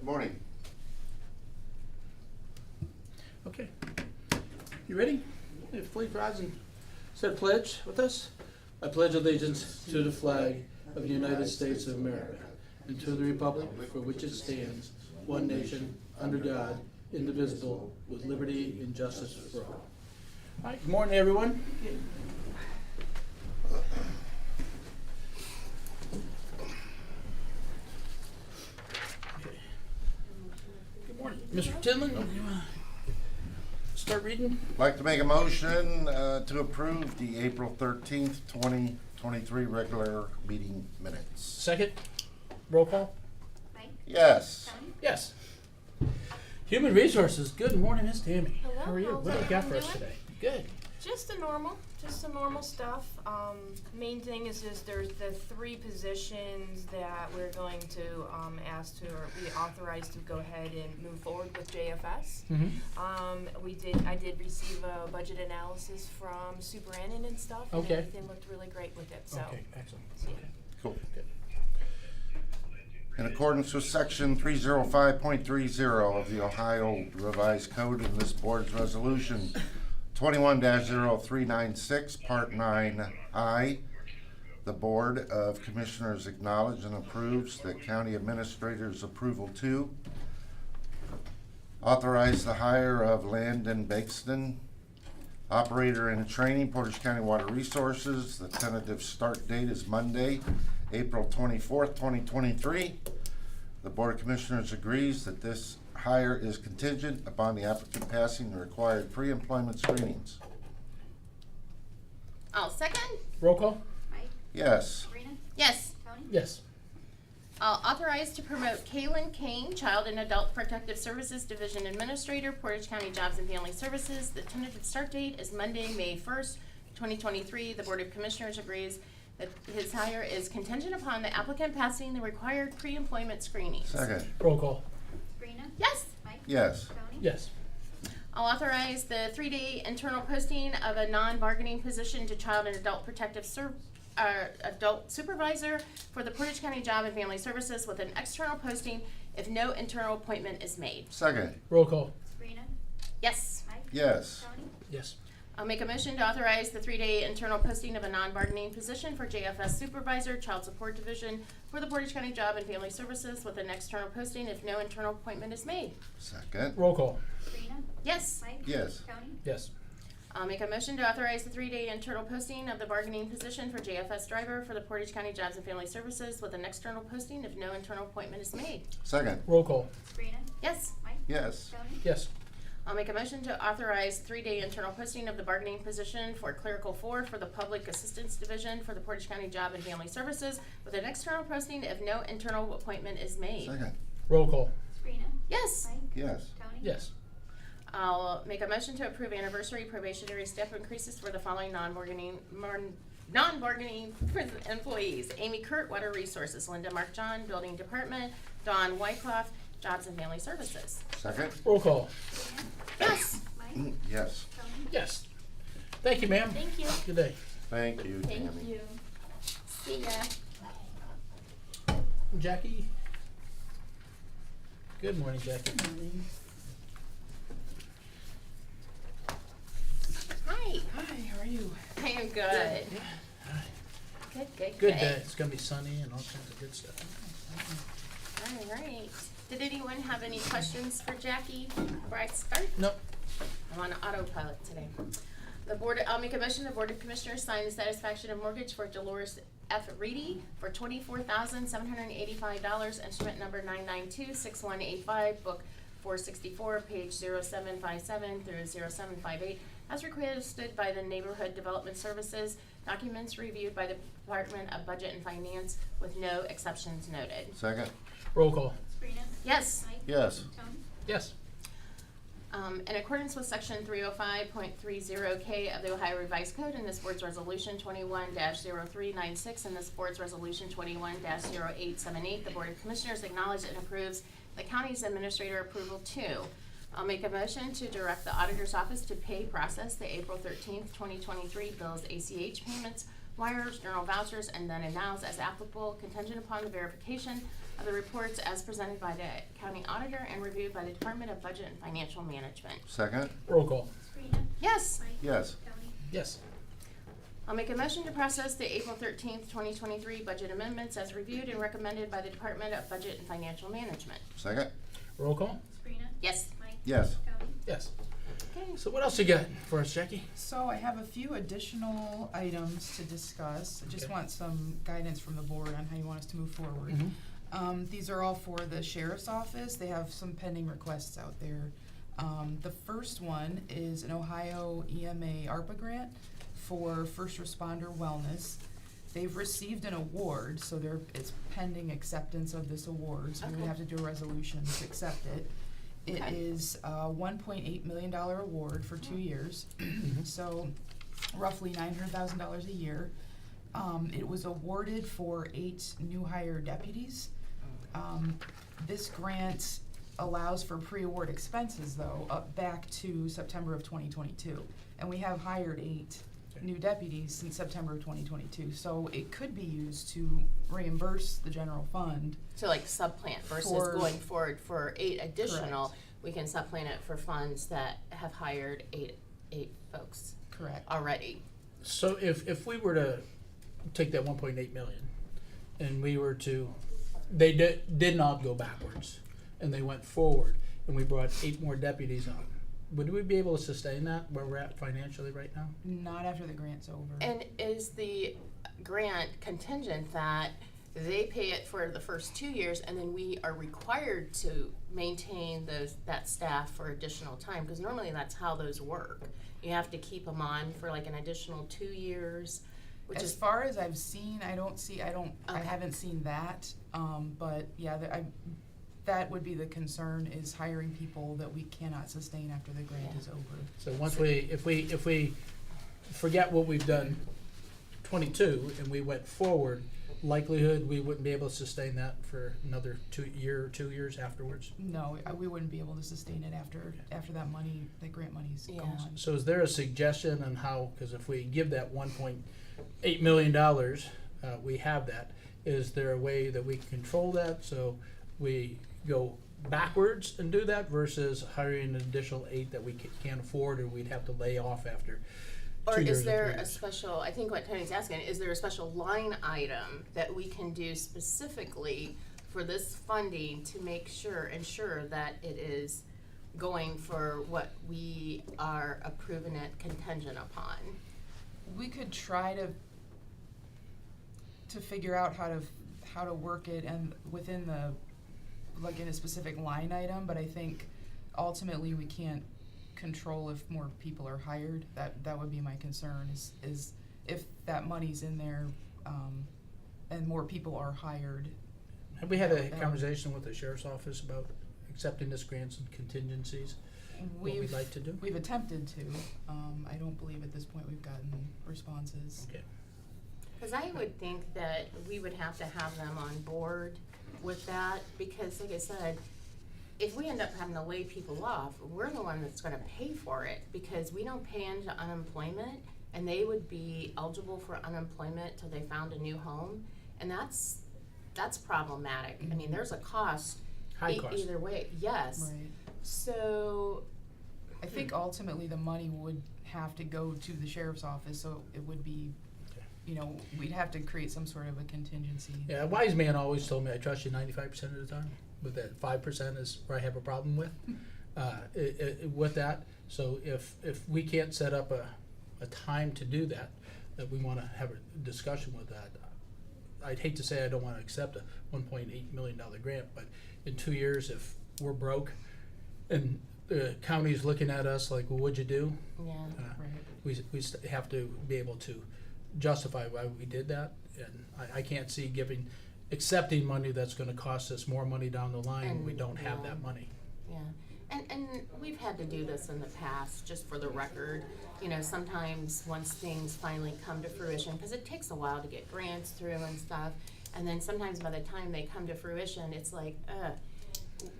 morning. Okay. You ready? If please rise and say a pledge with us. I pledge allegiance to the flag of the United States of America and to the republic for which it stands, one nation, under God, indivisible, with liberty and justice for all. All right, good morning, everyone. Okay. Good morning. Mr. Tinley, you want to start reading? I'd like to make a motion to approve the April 13th, 2023 regular meeting minutes. Second? Roll call? Mike? Yes. Tony? Yes. Human Resources, good morning, Miss Tammy. Hello, How are you? how's What do you got for everyone us doing? today? Good. Just the normal stuff. Main thing is just there's the 3 positions that we're going to ask to or be authorized to go ahead and move forward with JFS. Mm-hmm. I did receive a budget analysis from Superintendent and stuff. Okay. And everything looked really great with it. So. Okay, excellent. Yeah. Okay. Cool. Good. In accordance with section 305.30 of the Ohio Revised Code and this board's resolution 21-0396, Part 9I, the Board of Commissioners acknowledges and approves the County Administrator's approval to authorize the hire of Landon Bakeston, operator in training, Portage County Water Resources. The tentative start date is Monday, April 24th, 2023. The Board of Commissioners agrees that this hire is contingent upon the applicant passing the required pre-employment screenings. I'll second. Roll call? Mike? Yes. Sabrina? Yes. Tony? Yes. I'll authorize to promote Kaylin Kane, Child and Adult Protective Services Division Administrator, Portage County Jobs and Family Services. The tentative start date is Monday, May 1st, 2023. The Board of Commissioners agrees that his hire is contingent upon the applicant passing the required pre-employment screening. Second. Roll call? Sabrina? Yes. Mike? Yes. Tony? Yes. I'll authorize the 3-day internal posting of a non-bargaining position to Child and Adult Protective Adult Supervisor for the Portage County Job and Family Services with an external posting if no internal appointment is made. Second. Roll call? Sabrina? Yes. Mike? Yes. Tony? Yes. I'll make a motion to authorize the 3-day internal posting of a non-bargaining position for JFS Supervisor, Child Support Division for the Portage County Job and Family Services with an external posting if no internal appointment is made. Second. Roll call? Sabrina? Yes. Mike? Yes. Tony? Yes. I'll make a motion to authorize the 3-day internal posting of the bargaining position for JFS Driver for the Portage County Jobs and Family Services with an external posting if no internal appointment is made. Second. Roll call? Sabrina? Yes. Mike? Yes. Tony? Yes. I'll make a motion to authorize 3-day internal posting of the bargaining position for Clerical 4 for the Public Assistance Division for the Portage County Job and Family Services with an external posting if no internal appointment is made. Second. Roll call? Sabrina? Yes. Mike? Yes. Tony? Yes. I'll make a motion to approve anniversary probationary step increases for the following non-bargaining employees. Amy Kurt, Water Resources. Linda Mark John, Building Department. Dawn Wyckoff, Jobs and Family Services. Second. Roll call? Sabrina? Yes. Mike? Yes. Tony? Yes. Thank you, ma'am. Thank you. Good day. Thank you, Thank Tammy. you. See ya. Jackie? Good morning, Jackie. Hi. Hi, how are you? I am good. Hi. Good. Good day. It's gonna be sunny and all kinds of good stuff. All right. Did anyone have any questions for Jackie before I start? Nope. I'm on autopilot today. I'll make a motion. The Board of Commissioners sign the satisfaction of mortgage for Dolores F. Reedy for $24,785, instrument number 9926185, book 464, page 0757 through 0758, as requested by the Neighborhood Development Services. Documents reviewed by the Department of Budget and Finance with no exceptions noted. Second. Roll call? Sabrina? Yes. Mike? Yes. Tony? Yes. In accordance with section 305.30K of the Ohio Revised Code and this board's resolution 21-0396 and this board's resolution 21-0878, the Board of Commissioners acknowledges and approves the county's administrator approval to. I'll make a motion to direct the auditor's office to process the April 13th, 2023 bills ACH payments wires, journal vouchers, and then announce as applicable, contingent upon the verification of the reports as presented by the county auditor and reviewed by the Department of Budget and Financial Management. Second? Roll call. Sabrina? Yes. Mike? Yes. Tony? Yes. I'll make a motion to process the April 13th, 2023 budget amendments as reviewed and recommended by the Department of Budget and Financial Management. Second? Roll call. Sabrina? Yes. Mike? Yes. Tony? Yes. Okay. So what else you got for us, Jackie? So I have a few additional items to discuss. I just Okay. want some guidance from the board on how you want us to move forward. Mhm. These are all for the sheriff's office. They have some pending requests out there. The first one is an Ohio EMA ARPA grant for first responder wellness. They've received an award, so it's pending acceptance of this award, so we would Okay. have to do a resolution to accept it. It Okay. is a $1.8 million award for 2 years, so roughly $900,000 a year. It was awarded for 8 new hire deputies. This grant allows for pre-award expenses though, up back to September of 2022. And we have hired 8 new deputies since September of 2022, so it could be used to reimburse the general fund. So like subplant versus For- going forward for 8 additional, Correct. we can subplant it for funds that have hired eight folks Correct. already. So if we were to take that 1.8 million and we were to, they did not go backwards and they went forward and we brought 8 more deputies on, would we be able to sustain that where we're at financially right now? Not after the grant's over. And is the grant contingent that they pay it for the first 2 years and then we are required to maintain that staff for additional time? Because normally that's how those work. You have to keep them on for like an additional 2 years, which As is far as I've seen, I Okay. haven't seen that, but yeah, that would be the concern, is hiring people that we cannot sustain after the grant Yeah. is over. So once if we forget what we've done 22 and we went forward, likelihood we wouldn't be able to sustain that for another 2 years afterwards. No, we wouldn't be able to sustain it after that money, that grant money's Yeah. gone. So is there a suggestion on how, because if we give that $1.8 million, we have that, is there a way that we can control that so we go backwards and do that versus hiring an additional 8 that we can't afford or we'd have to lay off after 2 Or years is there or 3 a years? special, I think what Tony's asking, is there a special line item that we can do specifically for this funding to ensure that it is going for what we are approving it contingent upon? We could try to figure out how to work it and within the, like in a specific line item, but I think ultimately we can't control if more people are hired. That would be my concern, is if that money's in there, and more people are hired. Have we had a conversation with the sheriff's office about accepting this grants and contingencies? What we'd like to do? We've attempted to. I don't believe at this point we've gotten responses. Okay. Because I would think that we would have to have them on board with that, because like I said, if we end up having to lay people off, we're the one that's gonna pay for it, because we don't pay into unemployment, and they would be eligible for unemployment till they found a new home, and that's problematic. I mean, there's a cost, High cost. either way, yes. Right. So, I think ultimately the money would have to go to the sheriff's office, so it would be, we'd have to create some sort of a contingency. Yeah, a wise man always told me I trust you 95% of the time, but that 5% is where I have a problem with. With that, so if we can't set up a time to do that we want to have a discussion with that. I'd hate to say I don't want to accept a $1.8 million grant, but in 2 years, if we're broke and the county's looking at us like, well, what'd you do? yeah. Right. We have to be able to justify why we did that, and I can't see accepting money that's going to cost us more money down the line when we And, don't have yeah. that money. Yeah, and we've had to do this in the past, just for the record. Sometimes once things finally come to fruition, because it takes a while to get grants through and stuff, and then sometimes by the time they come to fruition, it's like,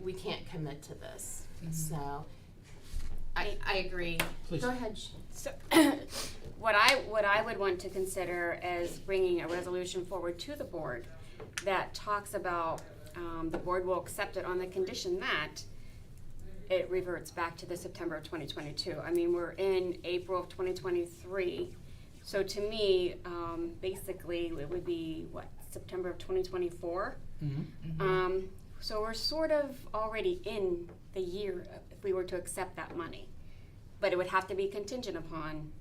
we can't commit to this. Mhm. So, I agree. Please. Go ahead. So, what I would want to consider is bringing a resolution forward to the board that talks about, the board will accept it on the condition that it reverts back to the September of 2022. I mean, we're in April of 2023, so to me, basically, it would be, September of 2024? So we're sort of already in the year if we were to accept that money. But it would have to be contingent upon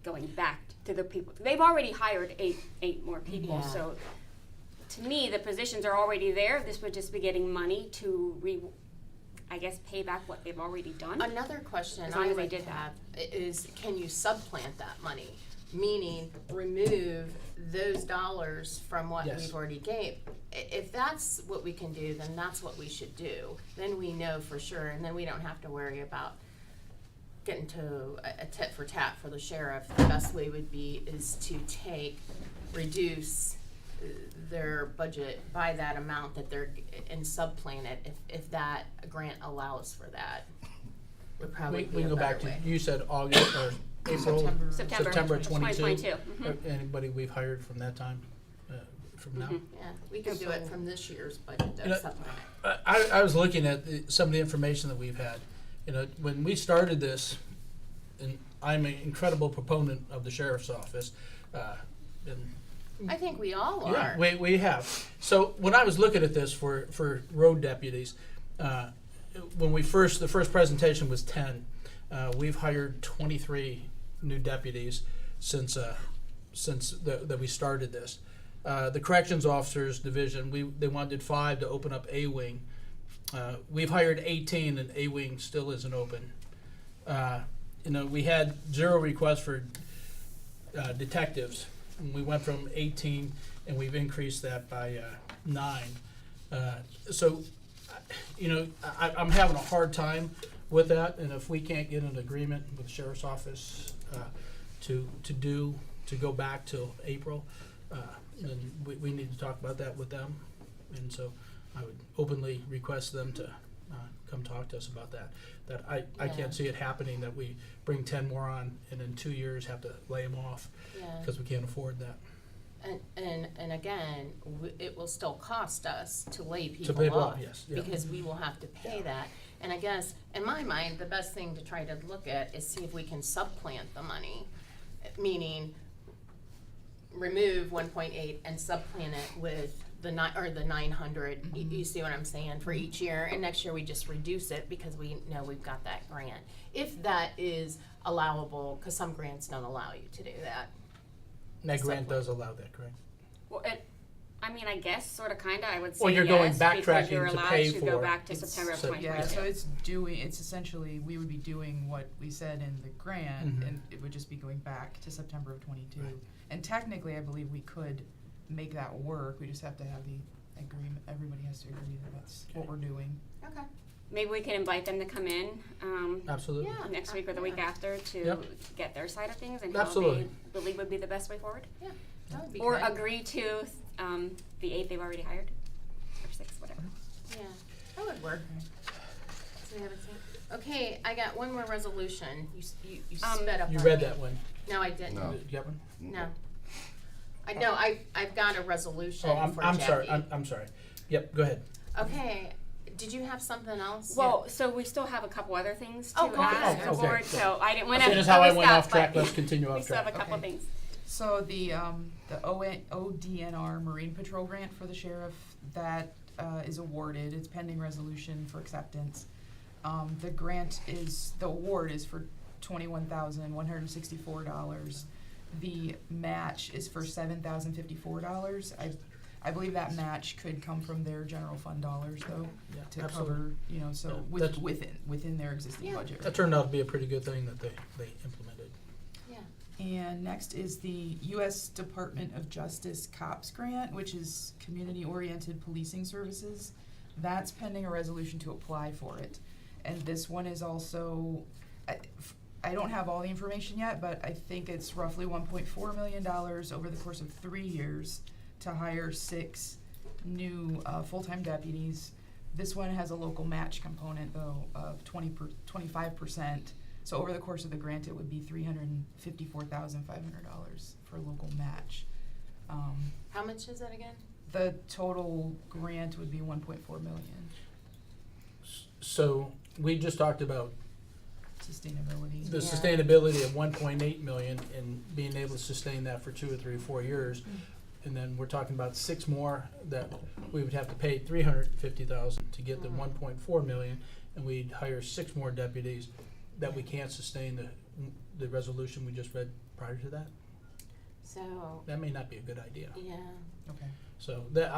going back to the people. They've already hired eight more people, Yeah. so to me, the positions are already there. This would just be getting money to pay back what they've already done. Another question As long I as they would did have is, can you supplant that money? Meaning, remove those dollars from what Yes. we've already gave. If that's what we can do, then that's what we should do. Then we know for sure, and then we don't have to worry about getting to a tit for tat for the sheriff. The best way would be is to reduce their budget by that amount that they're, and subplan it, if that grant allows for that. Would probably We be can a go better back to, way. you said August or April? September 22. 2022. Anybody we've hired from that time, from now? Yeah, we can do it from this year's budget, You though, know, supplement it. I was looking at some of the information that we've had. When we started this, and I'm an incredible proponent of the sheriff's office, and I think we all yeah, are. we have. So when I was looking at this for road deputies, when the first presentation was 10, we've hired 23 new deputies since that we started this. The corrections officers division, they wanted 5 to open up A wing. We've hired 18 and A wing still isn't open. We had 0 requests for detectives. And we went from 18 and we've increased that by 9. I'm having a hard time with that, and if we can't get an agreement with the sheriff's office to go back till April, then we need to talk about that with them. And so I would openly request them to come talk to us about that. I Yeah. can't see it happening that we bring 10 more on and in 2 years have to lay them off Yeah. because we can't afford that. And again, it will still cost us to lay pay people them off. off, yes, yeah. Because we will have to pay that. And I guess, in my mind, the best thing to try to look at is see if we can supplant the money. Meaning, remove 1.8 and supplant it with the 900. You see what I'm saying, for each year, and next year we just reduce it because we know we've got that grant. If that is allowable, because some grants don't allow you to do that. And that grant does allow that, correct? Well, I guess, sort of, kind of, I would say Well, you're going yes, because backtracking you're to allowed pay to go for- back to It's- September of so- 2022. Yeah, so it's essentially, we would be doing what we said in the grant, and it would just be going back to September of 22. Right. And technically, I believe we could make that work, we just have to have the agreement, everybody has to agree that that's what we're doing. Okay. Maybe we can invite them to come in Absolutely. Yeah. next week or the week after to Yep. get their side of things and Absolutely. how they believe would be the best way forward. Yeah, that would be Or good. agree to the 8 they've already hired, or 6, whatever. Yeah, that would work. So we have a thing. Okay, I got one more resolution. You sped up You on read me. that one. No, I didn't. No. You got one? No. I've got a resolution Oh, for I'm sorry. Jackie. I'm sorry. Yep, go ahead. Okay, did you have something else? Well, so we still have a couple other things to Oh, go ahead. ask Oh, the okay, board, good. so I didn't want to Seeing as how I went overstep, off track, but let's continue we off still have a track. couple Okay. things. So the ODNR Marine Patrol grant for the sheriff, that is awarded, it's pending resolution for acceptance. The award is for $21,164. The match is for $7,054. I believe that match could come from their general fund dollars though, Yeah, to absolutely. cover, so That's- within their existing Yeah. budget. That turned out to be a pretty good thing that they implemented. Yeah. And next is the U.S. Department of Justice COPS grant, which is Community-Oriented Policing Services. That's pending a resolution to apply for it. And this one is also, I don't have all the information yet, but I think it's roughly $1.4 million over the course of 3 years to hire 6 new full-time deputies. This one has a local match component though of 25%, So over the course of the grant, it would be $354,500 for local match. How much is that again? The total grant would be 1.4 million. So we just talked about Sustainability. the Yeah. sustainability of 1.8 million and being able to sustain that for 2 or 3 or 4 years. And then we're talking about 6 more that we would have to pay $350,000 to get the 1.4 million, and we'd hire 6 more deputies that we can't sustain the resolution we just read prior to that. So, That may not be a good idea. yeah. Okay. So that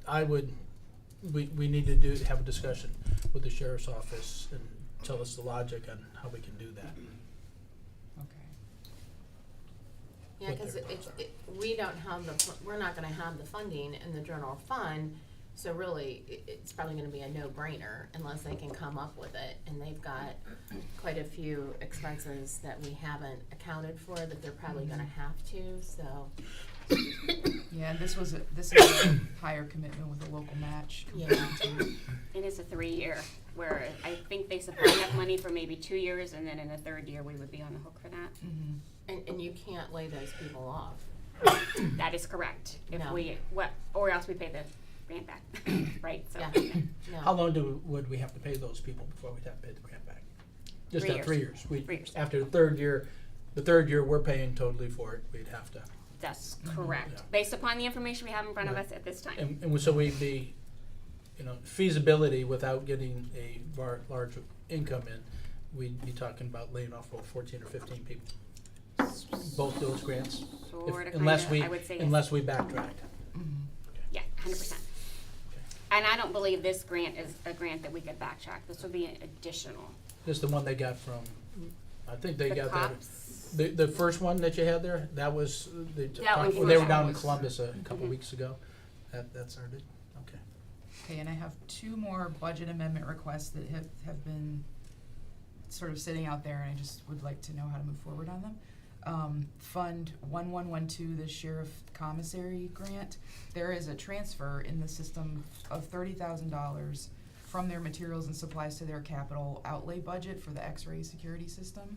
I would, we need to have a discussion with the sheriff's office and tell us the logic on how we can do that. Okay. Yeah, What cause they're- we don't have we're not gonna have the funding in the general fund, so really, it's probably gonna be a no-brainer unless they can come up with it, and they've got quite a few expenses that we haven't accounted for that they're probably gonna have to, so. Yeah, and this is a higher commitment with the local match. Yeah. compared to- It is a 3-year, where I think they supply enough money for maybe 2 years, and then in the 3rd year, we would be on the hook for that. Mhm. And you can't lay those people off. That is correct. If No. or else we pay the grant back, right? So, Yeah. No. How long would we have to pay those people before we'd have to pay the grant back? Just 3 at years. 3 years. 3 years. After the third year, we're paying totally for it, we'd have to. That's correct, Yeah. based upon the information we have in front of Right. us at this time. And so we'd be, feasibility without getting a large income in, we'd be talking about laying off about 14 or 15 people. Both those grants, Sorta, unless kinda, we, I would say yes. unless we backtrack. Mhm. Yeah, 100%. And I don't believe this grant is a grant that we could backtrack. This would be an additional. Just the one they got from, I think they The got that. cops. The first one that you had there, that was, they That one when they were came down in from- Columbus a couple Mhm. weeks ago. That started, okay. Okay, and I have 2 more budget amendment requests that have been sort of sitting out there, and I just would like to know how to move forward on them. Fund 1112, the sheriff commissary grant, there is a transfer in the system of $30,000 from their materials and supplies to their capital outlay budget for the X-ray security system.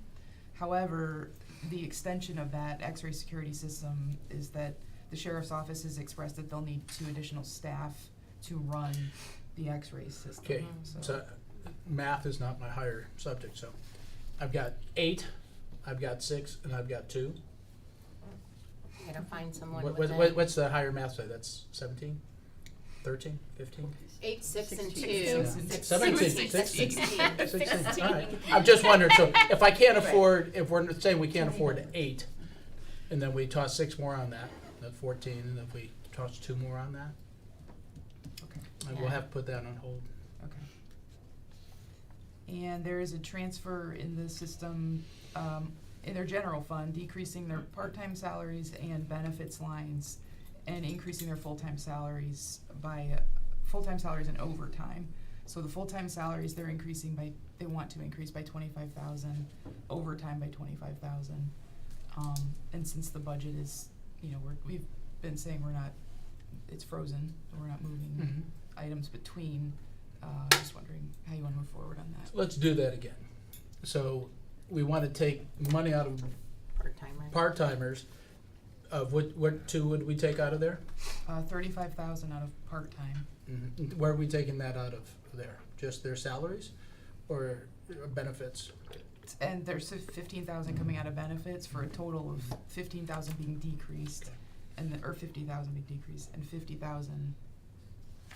However, the extension of that X-ray security system is that the sheriff's office has expressed that they'll need 2 additional staff to run the X-ray system. Okay, so math is not my higher subject, so I've got 8, I've got 6, and I've got 2. You gotta find someone What, with what, that. what's the higher math side? That's 17, 13, 15? 8, 6, and 2. 16. 17, 16. 16. All right. I'm just wondering, so if I can't afford, if we're saying we can't afford 8, and then we toss 6 more on that, that's 14, and if we toss 2 more on that, Okay. we'll have to put that on hold. Okay. And there is a transfer in the system, in their general fund, decreasing their part-time salaries and benefits lines and increasing their full-time salaries and overtime. So the full-time salaries, they want to increase by 25,000, overtime by 25,000. And since the budget is, we've been saying it's frozen, we're not moving items between, just wondering how you wanna move forward on that. Let's do that again. So we want to take money out of Part-timer. part-timers. Of what 2 would we take out of there? 35,000 out of part-time. Where are we taking that out of there? Just their salaries or benefits? And there's 15,000 coming out of benefits for a total of 15,000 being decreased, or 50,000 being decreased, and 50,000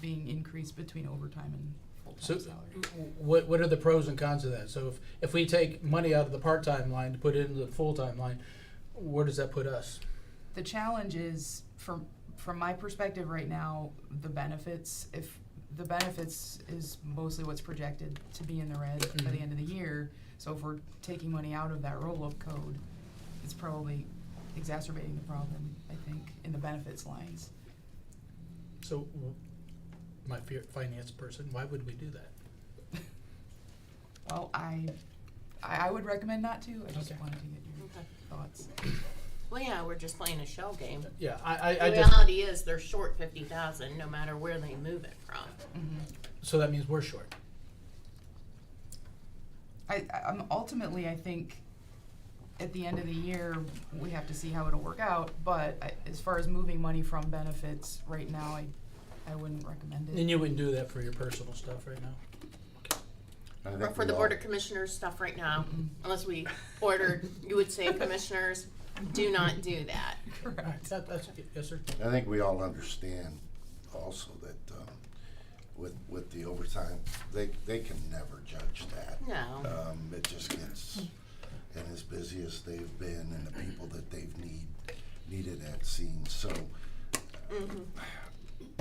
being increased between overtime and So full-time salary. what are the pros and cons of that? So if we take money out of the part-time line to put it into the full-time line, where does that put us? The challenge is, from my perspective right now, the benefits, if the benefits is mostly what's projected to be in the red by the end of the year, so if we're taking money out of that roll-up code, it's probably exacerbating the problem, I think, in the benefits lines. So my finance person, why would we do that? Well, I would recommend not to, I just Okay. wanted to get your Okay. thoughts. Well, yeah, we're just playing a shell game. Yeah, The I just, reality is they're short 50,000 no matter where they move it from. so that means we're short. ultimately, I think at the end of the year, we have to see how it'll work out, but as far as moving money from benefits, right now, I wouldn't recommend it. And you wouldn't do that for your personal stuff right now? I Or think for we the all- Board of Commissioners stuff right now, unless we ordered, you would say, commissioners, do not do that. All right, that's, yes, sir. I think we all understand also that, with the overtime, they can never judge that. No. It just gets, and as busy as they've been and the people that they've needed at scene, so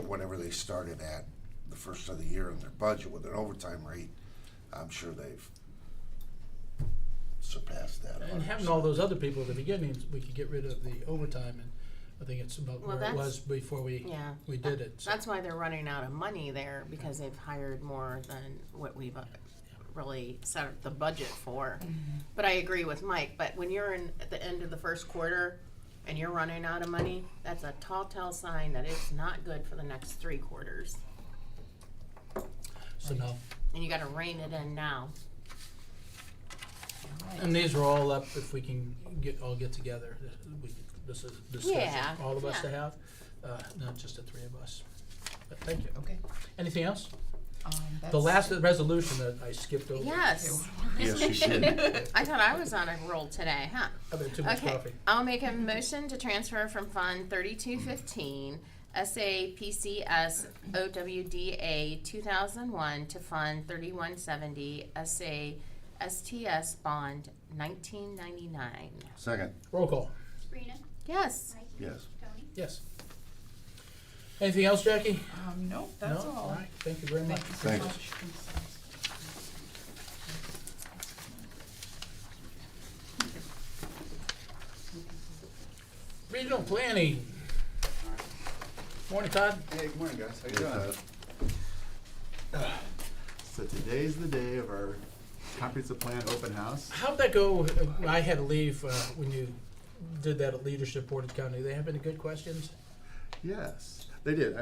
whatever they started at the first of the year in their budget with an overtime rate, I'm sure they've surpassed that. And having 100%. all those other people at the beginning, we could get rid of the overtime, and I think it's about Well, where it that's- was before we did it. So. That's why they're running out of money there, because they've hired more than what we've really set the budget for. But I agree with Mike, but when you're at the end of the first quarter and you're running out of money, that's a tall tale sign that it's not good for the next 3 quarters. So no. And you gotta rein it in now. And these are all up if we can all get together. This is discussion, Yeah, all of us yeah. to have, not just the 3 of us. But thank you. Okay. Anything else? That's The last resolution that I skipped over. Yes. Yes, you did. I thought I was on a roll today, huh? I've had too much Okay, coffee. I'll make a motion to transfer from Fund 3215, SAPCS OWDA 2001 to Fund 3170, SASTS Bond 1999. Second, Roll call. Sabrina? Yes. Mike? yes. Tony? Yes. Anything else, Jackie? No, that's No? all. All right, thank you very much. Thank you so Thanks. much. Regional planning. Morning, Todd. Hey, good morning, guys. How you Yes, doing? So today's the day of our comprehensive plan open house. How'd that go? I had to leave when you did that at Leadership Portage County. They have any good questions? Yes, they did.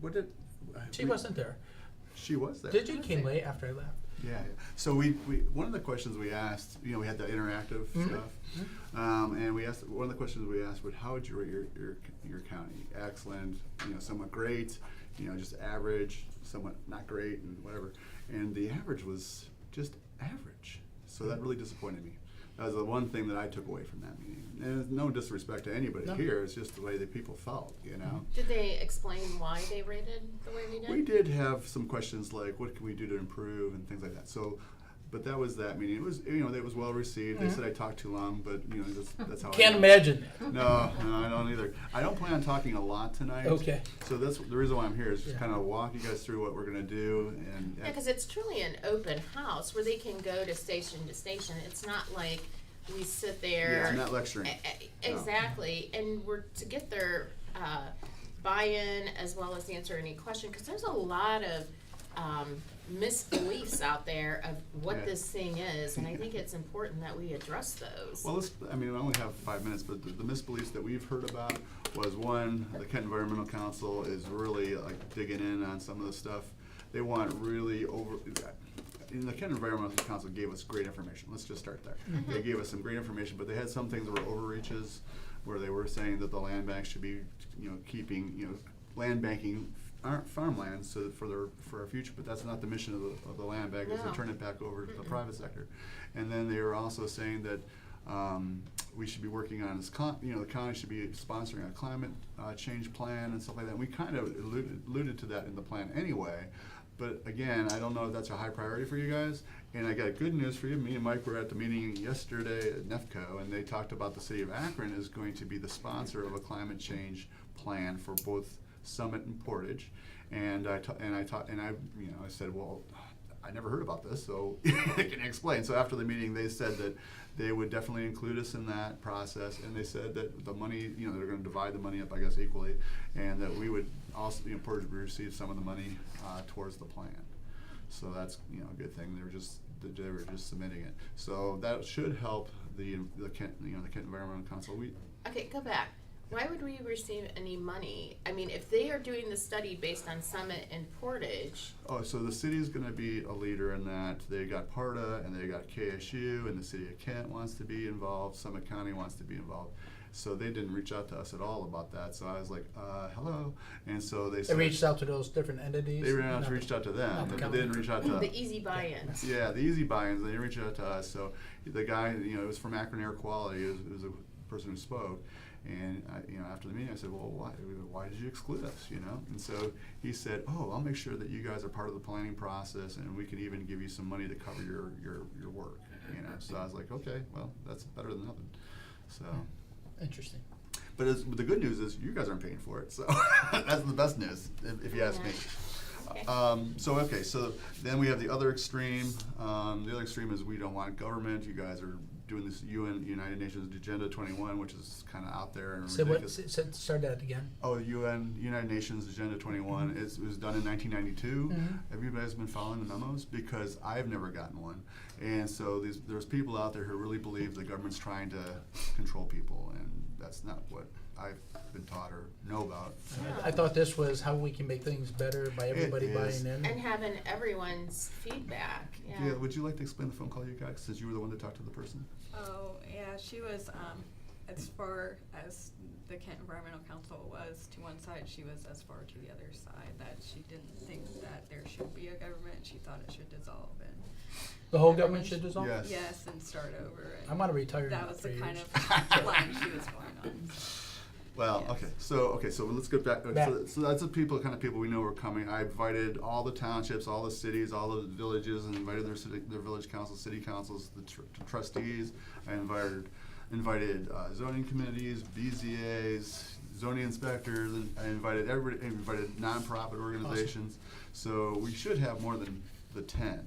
What did? She wasn't there. She was there. Did you? Came late after I left. Yeah. So we one of the questions we asked, you know, we had the interactive stuff, and we asked one of the questions we asked was, how would you rate your county? Excellent, you know, somewhat great, you know, just average, somewhat not great, and whatever. And the average was just average. So that really disappointed me. That was the one thing that I took away from that meeting. And it's no disrespect to anybody No. here, it's just the way that people felt, you know. Did they explain why they rated the way we did? We did have some questions like, what can we do to improve and things like that. So, but that was that meeting. It was, you know, it was well received. They said I talked too long, but you know, that's how. Can't I am. imagine. No, I don't either. I don't plan on talking a lot tonight. Okay. So that's the reason why I'm here is just Yeah. kind of walk you guys through what we're gonna do and. Yeah, because it's truly an open house where they can go to station. It's not like we sit there. Yeah, I'm not lecturing. Exactly, and we're to get their buy-in as well as answer any question, because there's a lot of misbeliefs out there of what Yeah. this thing is, and I think it's important that we address those. Well, I mean, I only have 5 minutes, but the misbeliefs that we've heard about was, one, the Kent Environmental Council is really like digging in on some of the stuff. They want really and the Kent Environmental Council gave us great information. Let's just start there. They gave us some great information, but they had some things that were overreaches, where they were saying that the land bank should be, you know, keeping, you know, land banking farmland so that for our future, but that's not the mission of the land bank, is to No. turn it back over to the private sector. And then they were also saying that we should be working on this, you know, the county should be sponsoring a climate change plan and stuff like that. And we kind of alluded to that in the plan anyway. But again, I don't know if that's a high priority for you guys. And I got good news for you. Me and Mike were at the meeting yesterday at NEFCO, and they talked about the city of Akron is going to be the sponsor of a climate change plan for both Summit and Portage. And I said, well, I never heard about this, so I can explain. So after the meeting, they said that they would definitely include us in that process, and they said that the money, you know, they're going to divide the money up, I guess, equally, and that we would also, you know, Portage would receive some of the money towards the plan. So that's, you know, a good thing. They were just submitting it. So that should help the Kent, you know, the Kent Environmental Council. Okay, go back. Why would we receive any money? I mean, if they are doing the study based on Summit and Portage, Oh, so the city's gonna be a leader in that. They got PARTA and they got KSU, and the city of Kent wants to be involved, Summit County wants to be involved. So they didn't reach out to us at all about that, so I was like, hello, and so they They said. reached out to those different entities? They Not reached out to not them, the but county. they didn't reach out to. the easy buy-ins. Yeah, the easy buy-ins, they reached out to us, so the guy, it was from Akron Air Quality, it was a person who spoke, and after the meeting, I said, well, why did you exclude us, And so he said, oh, I'll make sure that you guys are part of the planning process, and we can even give you some money to cover your work, So I was like, okay, well, that's better than nothing, so. Interesting. But the good news is you guys aren't paying for it, so that's the best news, if you ask me. Okay. So then we have the other extreme. The other extreme is we don't want government. You guys are doing this United Nations Agenda 21, which is kind of out there and Say what, ridiculous. start that again. Oh, United Nations Agenda 21. It was done in 1992. Have you guys been following the memos? Because I've never gotten one. And so there's people out there who really believe the government's trying to control people, and that's not what I've been taught or know about. I thought this was how we can make things better by everybody It is. buying in. And having everyone's feedback, Yeah, would you like to explain the phone call you got, since you were the one that talked to the person? Oh, yeah, she was, as far as the Kent Environmental Council was to one side, she was as far to the other side, that she didn't think that there should be a government, she thought it should dissolve and. The whole government should dissolve? Yes. Yes, and start over. And I'm gonna retire in that about was the 3 kind years. of line she was going on. Well, Yes. okay, so let's get back. Back. So that's the kind of people we know are coming. I invited all the townships, all the cities, all the villages, and invited their village councils, city councils, the trustees. I invited zoning committees, BZAs, zoning inspectors, and I invited everybody. Invited nonprofit organizations. So we should have more than the 10.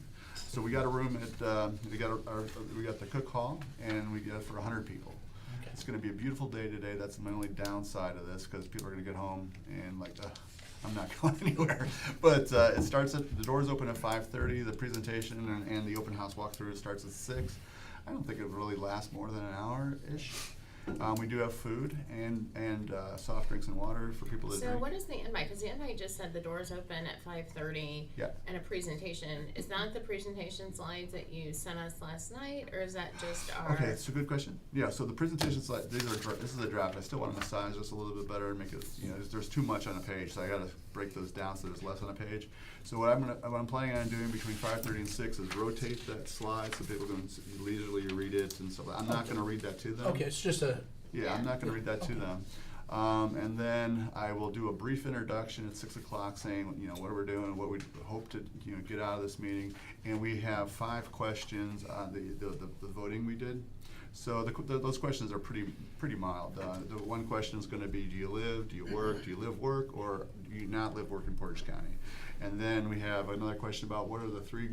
So we got a room at we got the cook hall, and we got it for 100 people. Okay. It's gonna be a beautiful day today. That's my only downside of this, because people are gonna get home and like, I'm not going anywhere. But it starts the doors open at 5:30. The presentation and the open house walkthrough starts at 6. I don't think it will really last more than an hour-ish. We do have food and soft drinks and water for people that So drink. what is the invite? Because the invite just said the doors open at 5:30. Yeah. And a presentation. Is that the presentation slides that you sent us last night, or is that just our? Okay, it's a good question. Yeah, so the presentation slide, this is a draft. I still want to massage this a little bit better and make it, there's too much on a page, so I gotta break those down so there's less on a page. So what I'm planning on doing between 5:30 and 6 is rotate that slide so people can leisurely read it and stuff. I'm not gonna read that to them. Okay, it's just a, Yeah, I'm not gonna read that to them. And then I will do a brief introduction at 6 o'clock saying, what we're doing, what we hope to, get out of this meeting. And we have 5 questions on the voting we did. So those questions are pretty mild. The one question is gonna be, do you live, do you work, do you live, work, or do you not live, work in Portage County? And then we have another question about what are the 3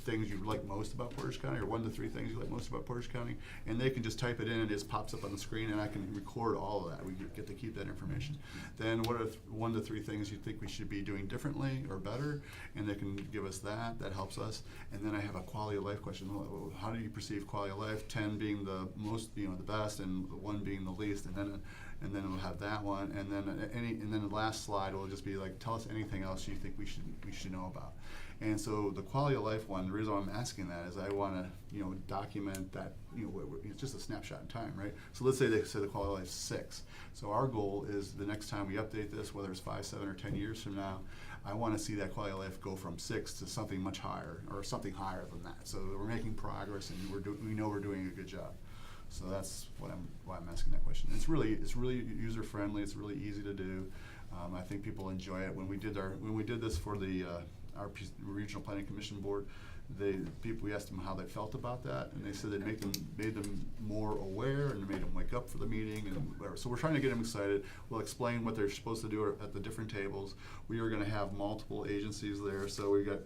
things you like most about Portage County, or 1 to 3 things you like most about Portage County, and they can just type it in and it just pops up on the screen, and I can record all of that. We get to keep that information. Then what are 1 to 3 things you think we should be doing differently or better, and they can give us that. That helps us. And then I have a quality of life question. How do you perceive quality of life? 10 being the most, the best, and 1 being the least, and then we'll have that one, and then the last slide will just be like, tell us anything else you think we should know about. And so the quality of life one, the reason why I'm asking that is I want to, document that, it's just a snapshot in time, right? So let's say they say the quality of life is 6. So our goal is the next time we update this, whether it's 5, 7, or 10 years from now, I want to see that quality of life go from 6 to something much higher, or something higher than that. So we're making progress, and we know we're doing a good job. So that's why I'm asking that question. It's really user friendly. It's really easy to do. I think people enjoy it. When we did this for the our Regional Planning Commission Board, we asked them how they felt about that, and they said it made them more aware, and it made them wake up for the meeting and whatever. So we're trying to get them excited. We'll explain what they're supposed to do at the different tables. We are going to have multiple agencies there. So we got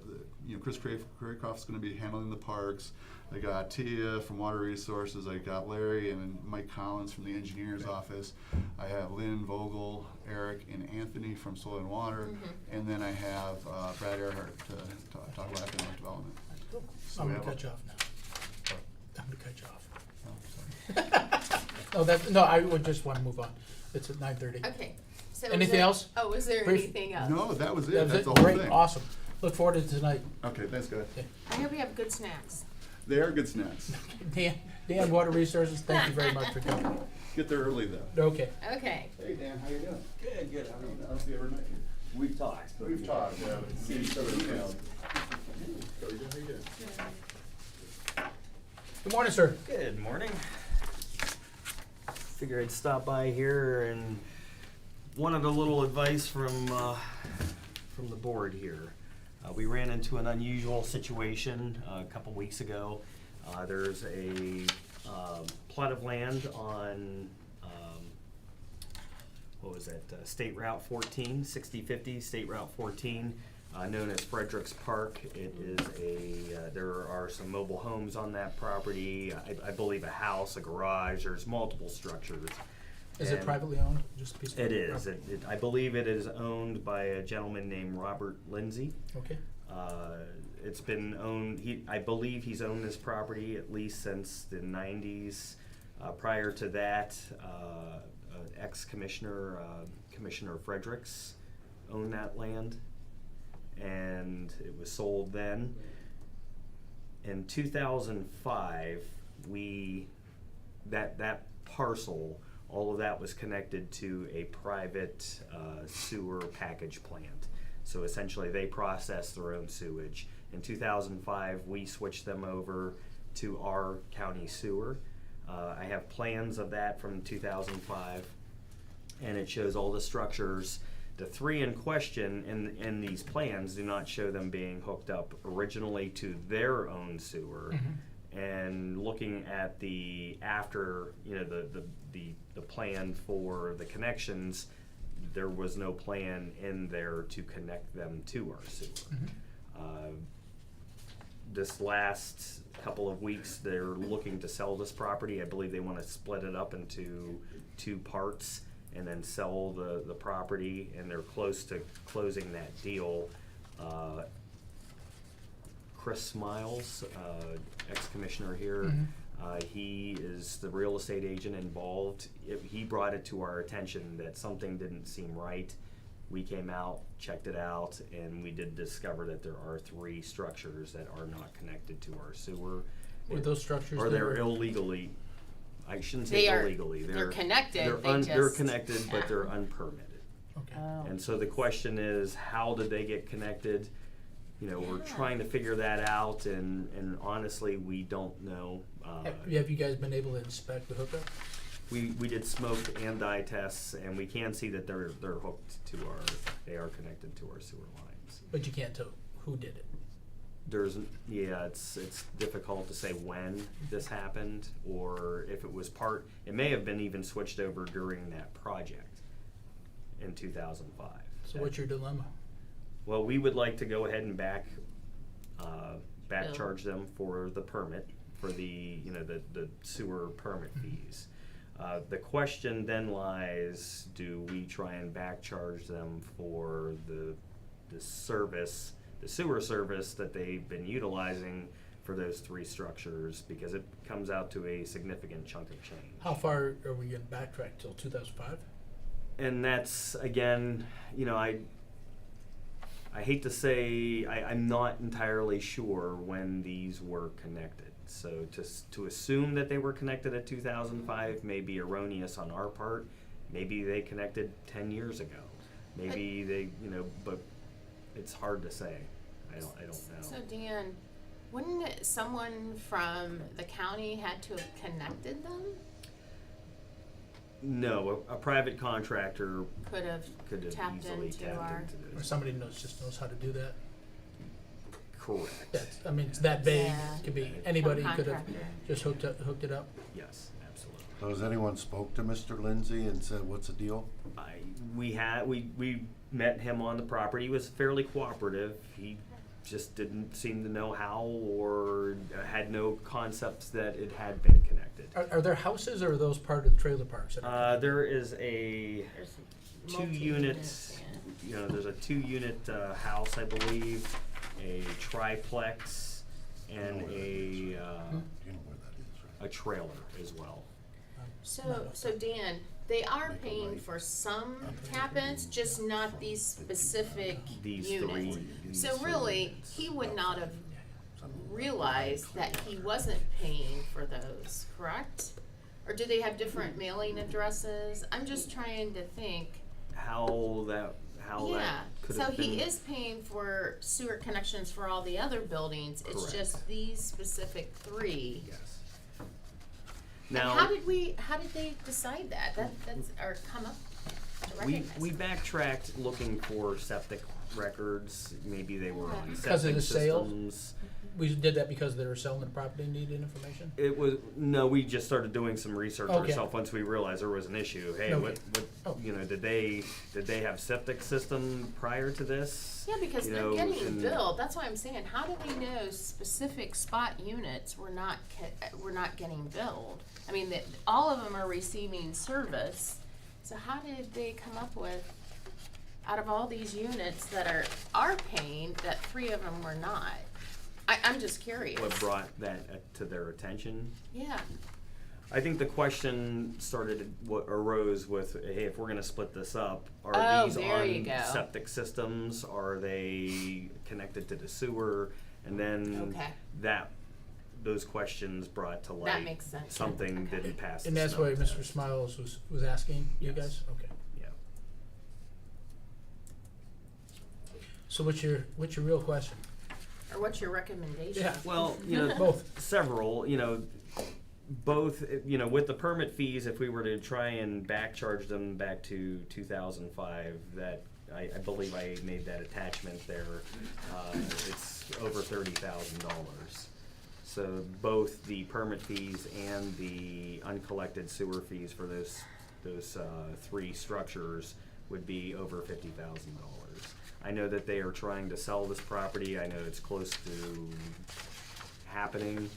Chris Craycroft's going to be handling the parks. I got Tia from Water Resources. I got Larry and Mike Collins from the engineer's office. I have Lynn Vogel, Eric, and Anthony from Soil and Water. And then I have Brad Earhart to talk about economic development. So I'm we gonna have cut you off now. I'm gonna cut you off. Oh, sorry. No, I would just wanna move on. It's at 9:30. Okay, so. Anything else? Oh, was there Brief- anything else? No, that was That it, was that's it? the whole Great, thing. awesome. Look forward to tonight. Okay, thanks, guys. I hope you have good snacks. They are good snacks. Dan, Water Resources, thank you very much for coming. Get there early though. Okay. Okay. Hey Dan, how you doing? Good, good. How are you? I don't think I ever met you. We've talked. But We've talked, yeah, but see each other emailed. How you doing? Good morning, sir. Good morning. Figure I'd stop by here and wanted a little advice from the board here. We ran into an unusual situation a couple weeks ago. There's a plot of land on what was that? State Route 14, 6050 State Route 14, known as Fredericks Park. It is there are some mobile homes on that property. I believe a house, a garage. There's multiple structures. Is it And privately owned? Just a piece of It is. property? I believe it is owned by a gentleman named Robert Lindsay. Okay. It's been owned, I believe he's owned this property at least since the 90s. Prior to that, ex-commissioner, Commissioner Fredericks owned that land, and it was sold then. In 2005, that parcel, all of that was connected to a private sewer package plant. So essentially, they process their own sewage. In 2005, we switched them over to our county sewer. I have plans of that from 2005, and it shows all the structures. The three in question in these plans do not show them being hooked up originally to their own sewer. Mm-hmm. And looking at the the plan for the connections, there was no plan in there to connect them to our sewer. Mm-hmm. This last couple of weeks, they're looking to sell this property. I believe they want to split it up into two parts and then sell the property, and they're close to closing that deal. Chris Miles, ex-commissioner here, he is the real estate agent involved. He brought it to our attention that something didn't seem right. We came out, checked it out, and we did discover that there are 3 structures that are not connected to our sewer. Were those structures? Or that they're were- illegally, I shouldn't say They are- illegally. they're connected, They're, they they're just- connected, yeah. but they're unpermitted. Okay. And so the question is, how did they get connected? You know, we're trying to figure that out, and honestly, we don't know. Have you guys been able to inspect the hookup? We did smoke and dye tests, and we can see that they're hooked to they are connected to our sewer lines. But you can't tell who did it. It's difficult to say when this happened, or if it was it may have been even switched over during that project in 2005. So what's your dilemma? Well, we would like to go ahead and back charge them for the permit, for the sewer permit fees. The question then lies, do we try and back charge them for the service, the sewer service that they've been utilizing for those 3 structures, because it comes out to a significant chunk of change. How far are we going to backtrack till 2005? And that's, again, I hate to say, I'm not entirely sure when these were connected. So to assume that they were connected at 2005 may be erroneous on our part. Maybe they connected 10 years ago. Maybe they, but it's hard to say. I don't know. So Dan, wouldn't someone from the county had to have connected them? No, a private contractor Could have could have tapped easily into tapped our. into Or those. somebody just knows how to do that? Correct. It's that vague. Yeah. It could be anybody could have Contractor. just hooked it up. Yes, absolutely. So has anyone spoke to Mr. Lindsay and said, what's the deal? We met him on the property. He was fairly cooperative. He just didn't seem to know how, or had no concepts that it had been connected. Are there houses, or are those part of the trailer parks? that are There is a There's 2 multi-units, units. yeah. There's a 2-unit house, I believe, a triplex, and a Do you know where that is, right? trailer as well. So Dan, They are Make a paying right. for some tap-ins, just not these specific These units. three. So really, he would not have realized that he wasn't paying for those, correct? Or do they have different mailing addresses? I'm just trying to think. How that Yeah, could so have been. he is paying for sewer connections for all the other buildings, it's Correct. just these specific three. Yes. And how did they decide that? That's, or come up to we recognize we it? backtracked looking for septic records. Maybe they were on Because of septic the sale? systems. We did that because they were selling the property and needed information? It was no. We just started doing some research Okay. ourselves once we realized there was an issue. Hey, Okay. what Oh. did they have septic system prior to this? Yeah, because You they're know, getting and- billed, that's why I'm saying, how do they know specific spot units were not getting billed? I mean, all of them are receiving service, so how did they come up with, out of all these units that are paying, that 3 of them were not? I'm just curious. What brought that to their attention? Yeah, I think the question arose with, hey, if we're gonna split this up, are Oh, these there you on go. septic systems? Are they connected to the sewer? And then Okay. those questions brought to light. That makes sense. Something Okay. didn't pass the And that's smell why test. Mr. Smiles was asking you Yes. guys? Okay. Yeah. So what's your real question? or what's your recommendation? Yeah. Well, Both. several, both, with the permit fees, if we were to try and back charge them back to 2005, that I believe I made that attachment there. It's over $30,000. So both the permit fees and the uncollected sewer fees for those 3 structures would be over $50,000. I know that they are trying to sell this property. I know it's close to happening.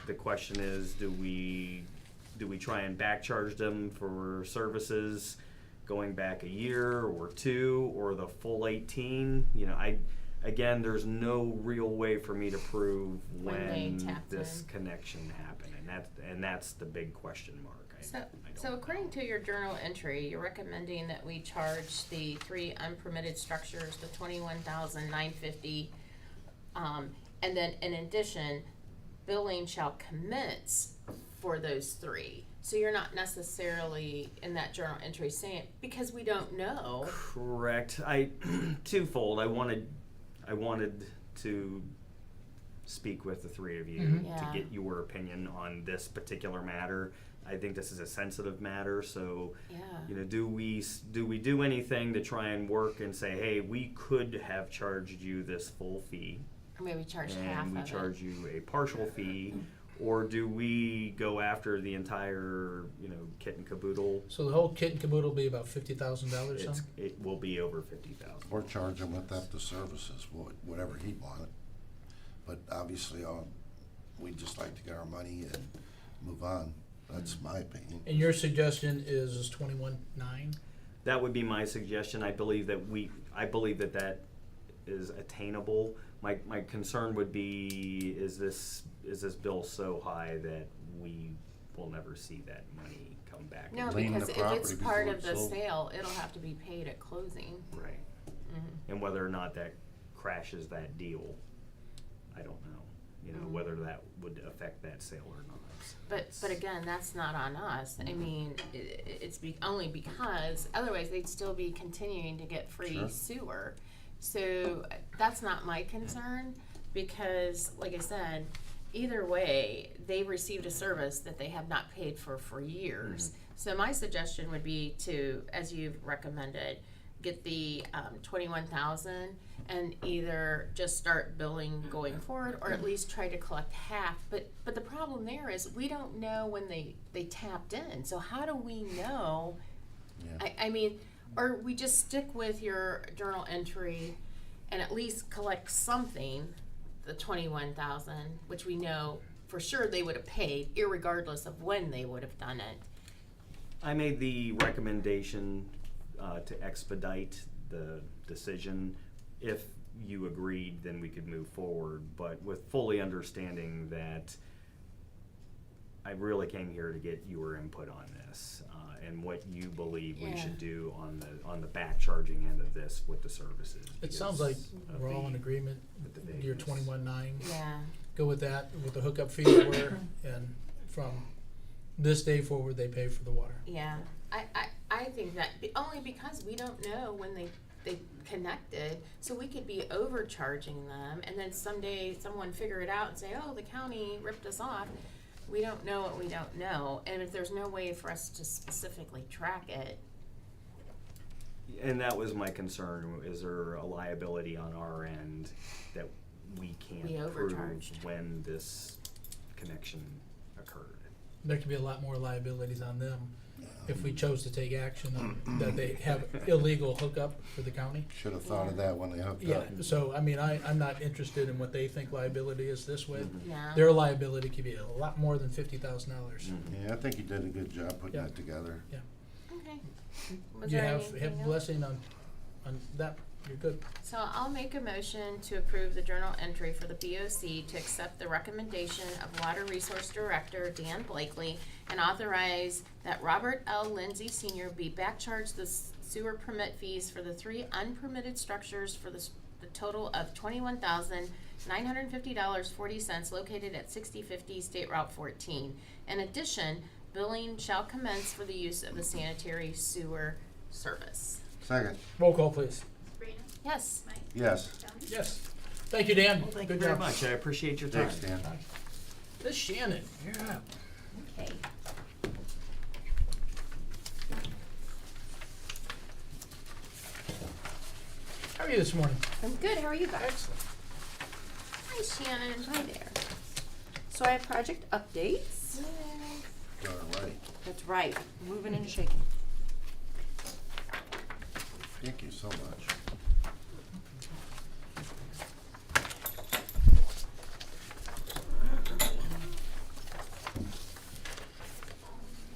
The question is, do we try and back charge them for services going back a year or 2 or the full 18? Again, there's no real way for me to prove When they tapped this in. connection happened, and that's the big question mark. I don't So know. according to your journal entry, you're recommending that we charge the 3 unpermitted structures the $21,950, and then in addition, billing shall commence for those 3. So you're not necessarily in that journal entry saying, because we don't know. Correct. Twofold. I wanted to speak with the 3 of you Mhm. Yeah. to get your opinion on this particular matter. I think this is a sensitive matter, so Yeah. do we do anything to try and work and say, hey, we could have charged you this full fee, Or maybe charge half and we of charge you a partial fee, or do we go after the entire kit and caboodle? So the whole kit and caboodle will be about $50,000 or something? It will be over 50,000. Or charge him with after services, whatever he wanted. But obviously, we'd just like to get our money and move on. That's my opinion. And your suggestion is 21.9? That would be my suggestion. I believe that is attainable. My concern would be, is this bill so high that we will never see that money come back? No, Lien the because if property it's part before of it's the sold. sale, it'll have to be paid at closing. Right. Mhm. And whether or not that crashes that deal, I don't know. Whether that would affect that sale or not. But again, that's not on us. I mean, it's only because otherwise they'd still be continuing to get free Sure. sewer. So that's not my concern, because like I said, either way, they received a service that they have not paid for years. So my suggestion would be to, as you've recommended, get the 21,000 and either just start billing going forward, or at least try to collect half. But the problem there is we don't know when they tapped in. So how do we know? Yeah. I mean, or we just stick with your journal entry and at least collect something, the 21,000, which we know for sure they would have paid, irregardless of when they would have done it. I made the recommendation to expedite the decision. If you agreed, then we could move forward, but with fully understanding that I really came here to get your input on this. and what you believe we Yeah. should do on the back charging end of this with the services. It sounds like because of we're all in the- agreement, with the year vagueness. 21-9. Yeah. Go with that, what the hookup fees were, and from this day forward, they pay for the water. Yeah, I think that only because we don't know when they connected, so we could be overcharging them, and then someday someone figure it out and say, oh, the county ripped us off. We don't know what we don't know, and if there's no way for us to specifically track it, And that was my concern, is there a liability on our end that we can't We prove overcharged. when this connection occurred? There could be a lot more liabilities on them if we chose to take action on, that they have illegal hookup for the county. Should have thought of that when they hooked Yeah, up. so, I mean, I'm not interested in what they think liability is this way. yeah. Their liability could be a lot more than $50,000. Mm-hmm. Yeah, I think you did a good job putting Yeah. that together. Okay. Was You there have anything else? blessing on that, you're good. So I'll make a motion to approve the journal entry for the BOC to accept the recommendation of Water Resource Director Dan Blakely and authorize that Robert L. Lindsay Sr. be backcharged the sewer permit fees for the 3 unpermitted structures for the total of $21,950.40 located at 6050 State Route 14. In addition, billing shall commence for the use of the sanitary sewer service. Second, Roll call, please. Yes. yes. Yes. Thank you, Dan. Thank Good you very job. much, I appreciate your time. Thanks, Dan. Miss Shannon, you're up. Okay. How are you this morning? I'm good. How are you guys? Excellent. Hi, Shannon. Hi there. So I have project updates. All right. That's right. Moving and shaking. Thank you so much.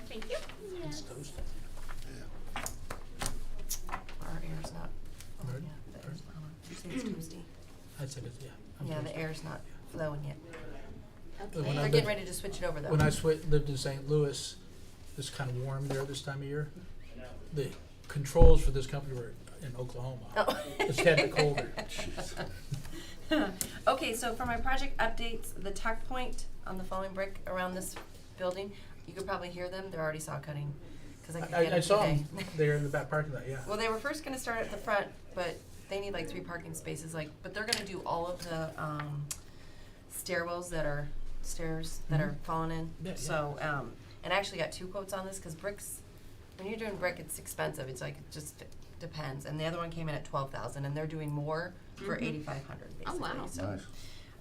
Thank you. It's toasted. Yeah. Our air's not. Oh, Pardon? yeah, the air's not on. You say it's toasty. I said it, yeah. I'm Yeah, the toasted. air's not flowing yet. When They're I getting lived- ready to switch it over though. When I lived in St. Louis, it's kind of warm there this time of year. The controls for this company were in Oklahoma. Oh. It's had it colder. Okay, so for my project updates, the tuck point on the falling brick around this building, you could probably hear them. They're already saw cutting. 'Cause I could get I them saw today. them there in the back parking lot, yeah. Well, they were first gonna start at the front, but they need like 3 parking spaces, but they're gonna do all of the, stairwells that are, stairs that are falling in. Yeah, yeah. So, and I actually got 2 quotes on this, cause bricks, when you're doing brick, it's expensive, it's like, it just depends, and the other one came in at 12,000, and they're doing more for 8,500 Oh, basically, wow. so.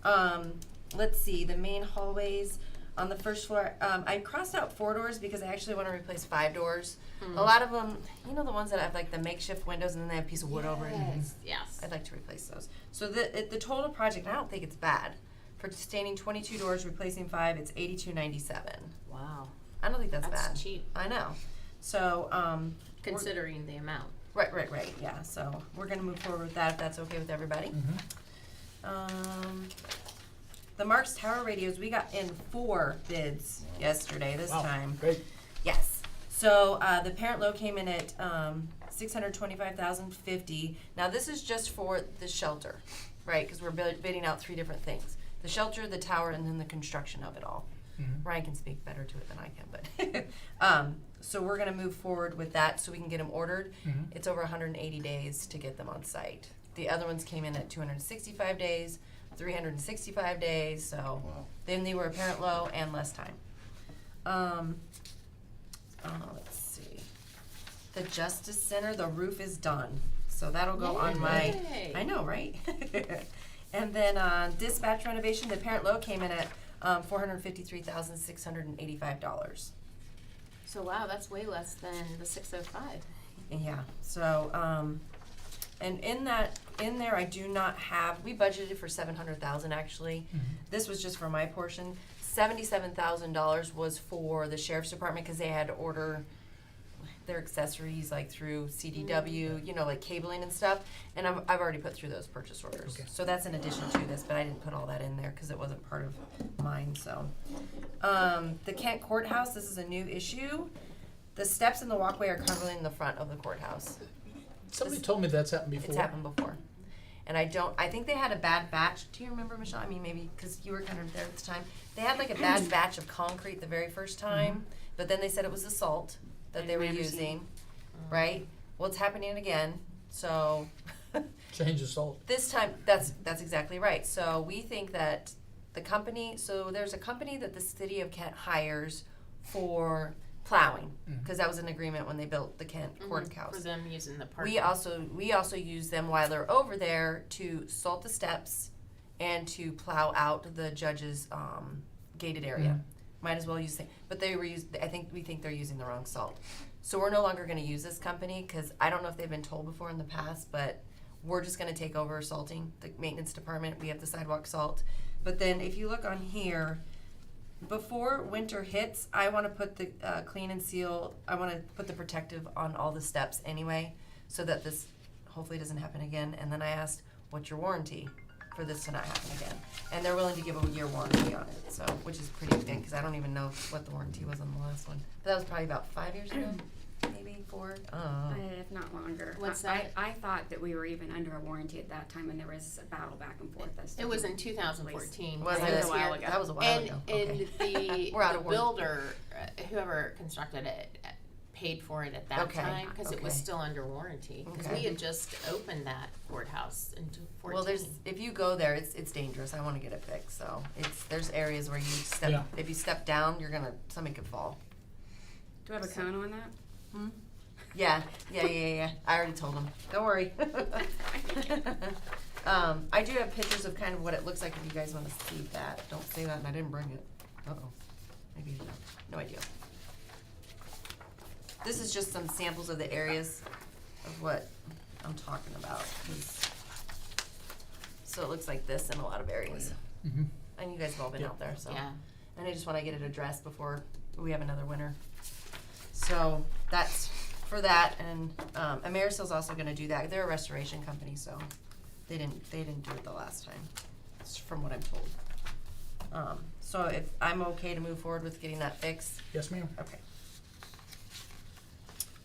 Nice. Let's see, the main hallways on the first floor, I crossed out 4 doors because I actually wanna replace 5 doors. A lot of them, you know the ones that have like the makeshift windows and then they have a piece of wood over it? Yes. I'd like to replace those. So the total project, I don't think it's bad. For sustaining 22 doors, replacing 5, it's $82.97. Wow. I don't think that's That's bad. cheap. I know. So, Considering the amount. right, yeah. So we're gonna move forward with that if that's okay with everybody. The Marks Tower radios, we got in 4 bids yesterday, this Wow, time. great. Yes. So the parent low came in at $625,050. Now this is just for the shelter, right? Because we're bidding out 3 different things: the shelter, the tower, and then the construction of it all. Ryan can speak better to it than I can, but so we're gonna move forward with that so we can get them ordered. It's over 180 days to get them on site. The other ones came in at 265 days, 365 days. So then they were apparent low and less time. Let's see. The Justice Center, the roof is done. So that'll go on my, Yay. I know, right? And then dispatch renovation, the parent low came in at $453,685. So wow, that's way less than the 605. Yeah, so, and in there, I do not have, we budgeted for 700,000 actually. This was just for my portion. $77,000 was for the sheriff's department, cause they had to order their accessories like through CDW, you know, like cabling and stuff. And I've already put through those purchase orders. Okay. So that's in addition to this, but I didn't put all that in there cause it wasn't part of mine, so. The Kent Courthouse, this is a new issue. The steps and the walkway are covering the front of the courthouse. Somebody told me that's happened before. It's happened before. And I think they had a bad batch. Do you remember, Michelle? I mean, maybe because you were kind of there at the time. They had like a bad batch of concrete the very first time, but then they said it was the salt that they were using, right? Well, it's happening again, so. Change the salt. This time, that's exactly right. So we think that the company, so there's a company that the city of Kent hires for plowing, because that was an agreement when they built the Kent courthouse. For them using the park. We also use them while they're over there to salt the steps and to plow out the judge's gated area. Might as well use it, but we think they're using the wrong salt. So we're no longer going to use this company because I don't know if they've been told before in the past, but we're just going to take over salting the maintenance department. We have the sidewalk salt, but then if you look on here. Before winter hits, I want to put the clean and seal. I want to put the protective on all the steps anyway, so that this hopefully doesn't happen again. And then I asked, "What's your warranty for this to not happen again?" And they're willing to give a year warranty on it, so which is pretty big because I don't even know what the warranty was on the last one. But that was probably about 5 years ago, maybe 4. If not longer. What's I- that? I thought that we were even under a warranty at that time, and there was a battle back and forth as to It was who- in 2014. Was That it? was a while ago. That was a while ago. And Okay. the, We're out the of warranty. builder, whoever constructed it, paid for it at that Okay, time, cause it was okay. still under warranty. Cause Okay. we had just opened that courthouse in 2014. Well, if you go there, it's dangerous. I want to get it fixed. So there's areas where you step. Yeah. If you step down, something could fall. Do we have a cone on that? Yeah. I already told him. Don't worry. I do have pictures of kind of what it looks like if you guys want to see that. Don't say that, and I didn't bring it. Uh-oh. Maybe you don't. No idea. This is just some samples of the areas of what I'm talking about. So it looks like this in a lot of areas. And you guys have all been out there, so. Yeah. And I just want to get it addressed before we have another winter. So that's for that, and Amerisil's also gonna do that. They're a restoration company, so they didn't do it the last time, it's from what I'm told. So if I'm okay to move forward with getting that fixed, Yes, ma'am. okay.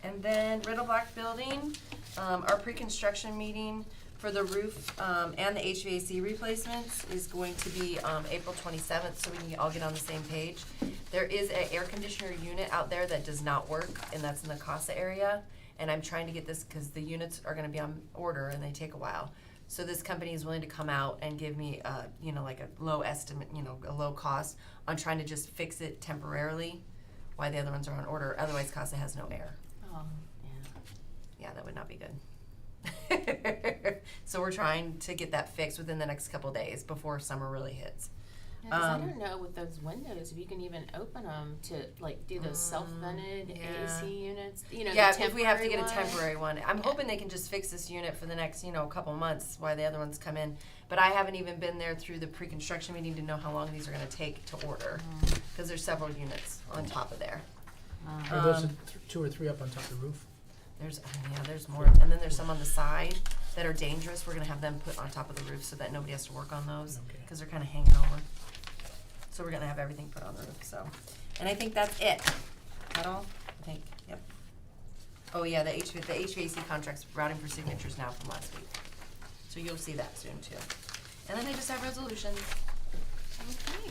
And then Riddle Block Building, our pre-construction meeting for the roof and the HVAC replacements is going to be April 27th, so we can all get on the same page. There is an air conditioner unit out there that does not work, and that's in the Casa area. And I'm trying to get this because the units are going to be on order and they take a while. So this company is willing to come out and give me, like a low estimate, a low cost on trying to just fix it temporarily while the other ones are on order. Otherwise, Casa has no air. Oh, yeah. Yeah, that would not be good. So we're trying to get that fixed within the next couple days before summer really hits. Yeah, 'cause I don't know with those windows if you can even open them to like do those self-vented yeah. AC units. Yeah, the if we have to get a temporary temporary one. I'm hoping they can just fix this unit for the next, couple months while the other ones come in. But I haven't even been there through the pre-construction meeting to know how long these are gonna take to order. Because there's several units on top of there. Are those 2 or 3 up on top of the roof? There's more. And then there's some on the side that are dangerous. We're gonna have them put on top of the roof so that nobody has to work on those. Okay. Because they're kinda hanging over. So we're gonna have everything put on the roof, so. And I think that's it. Is that all? I think, yep. Oh yeah, the HVAC contract's routing for signatures now from last week. So you'll see that soon too. And then I just have resolutions. Okay.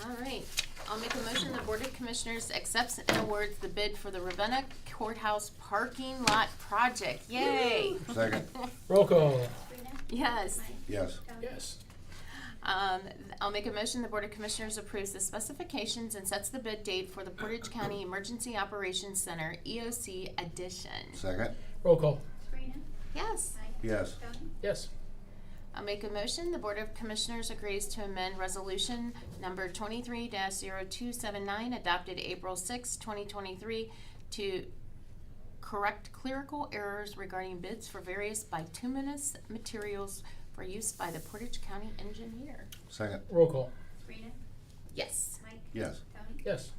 All right. I'll make a motion the Board of Commissioners accepts and awards the bid for the Ravenna Courthouse parking lot project. Yay! Second, Roll call. Yes. yes. Yes. I'll make a motion the Board of Commissioners approves the specifications and sets the bid date for the Portage County Emergency Operations Center EOC addition. Second, Roll call. Yes. yes. Yes. I'll make a motion the Board of Commissioners agrees to amend resolution number 23-0279 adopted April 6, 2023 to correct clerical errors regarding bids for various bituminous materials for use by the Portage County engineer. Second, Roll call. Yes. yes. Yes.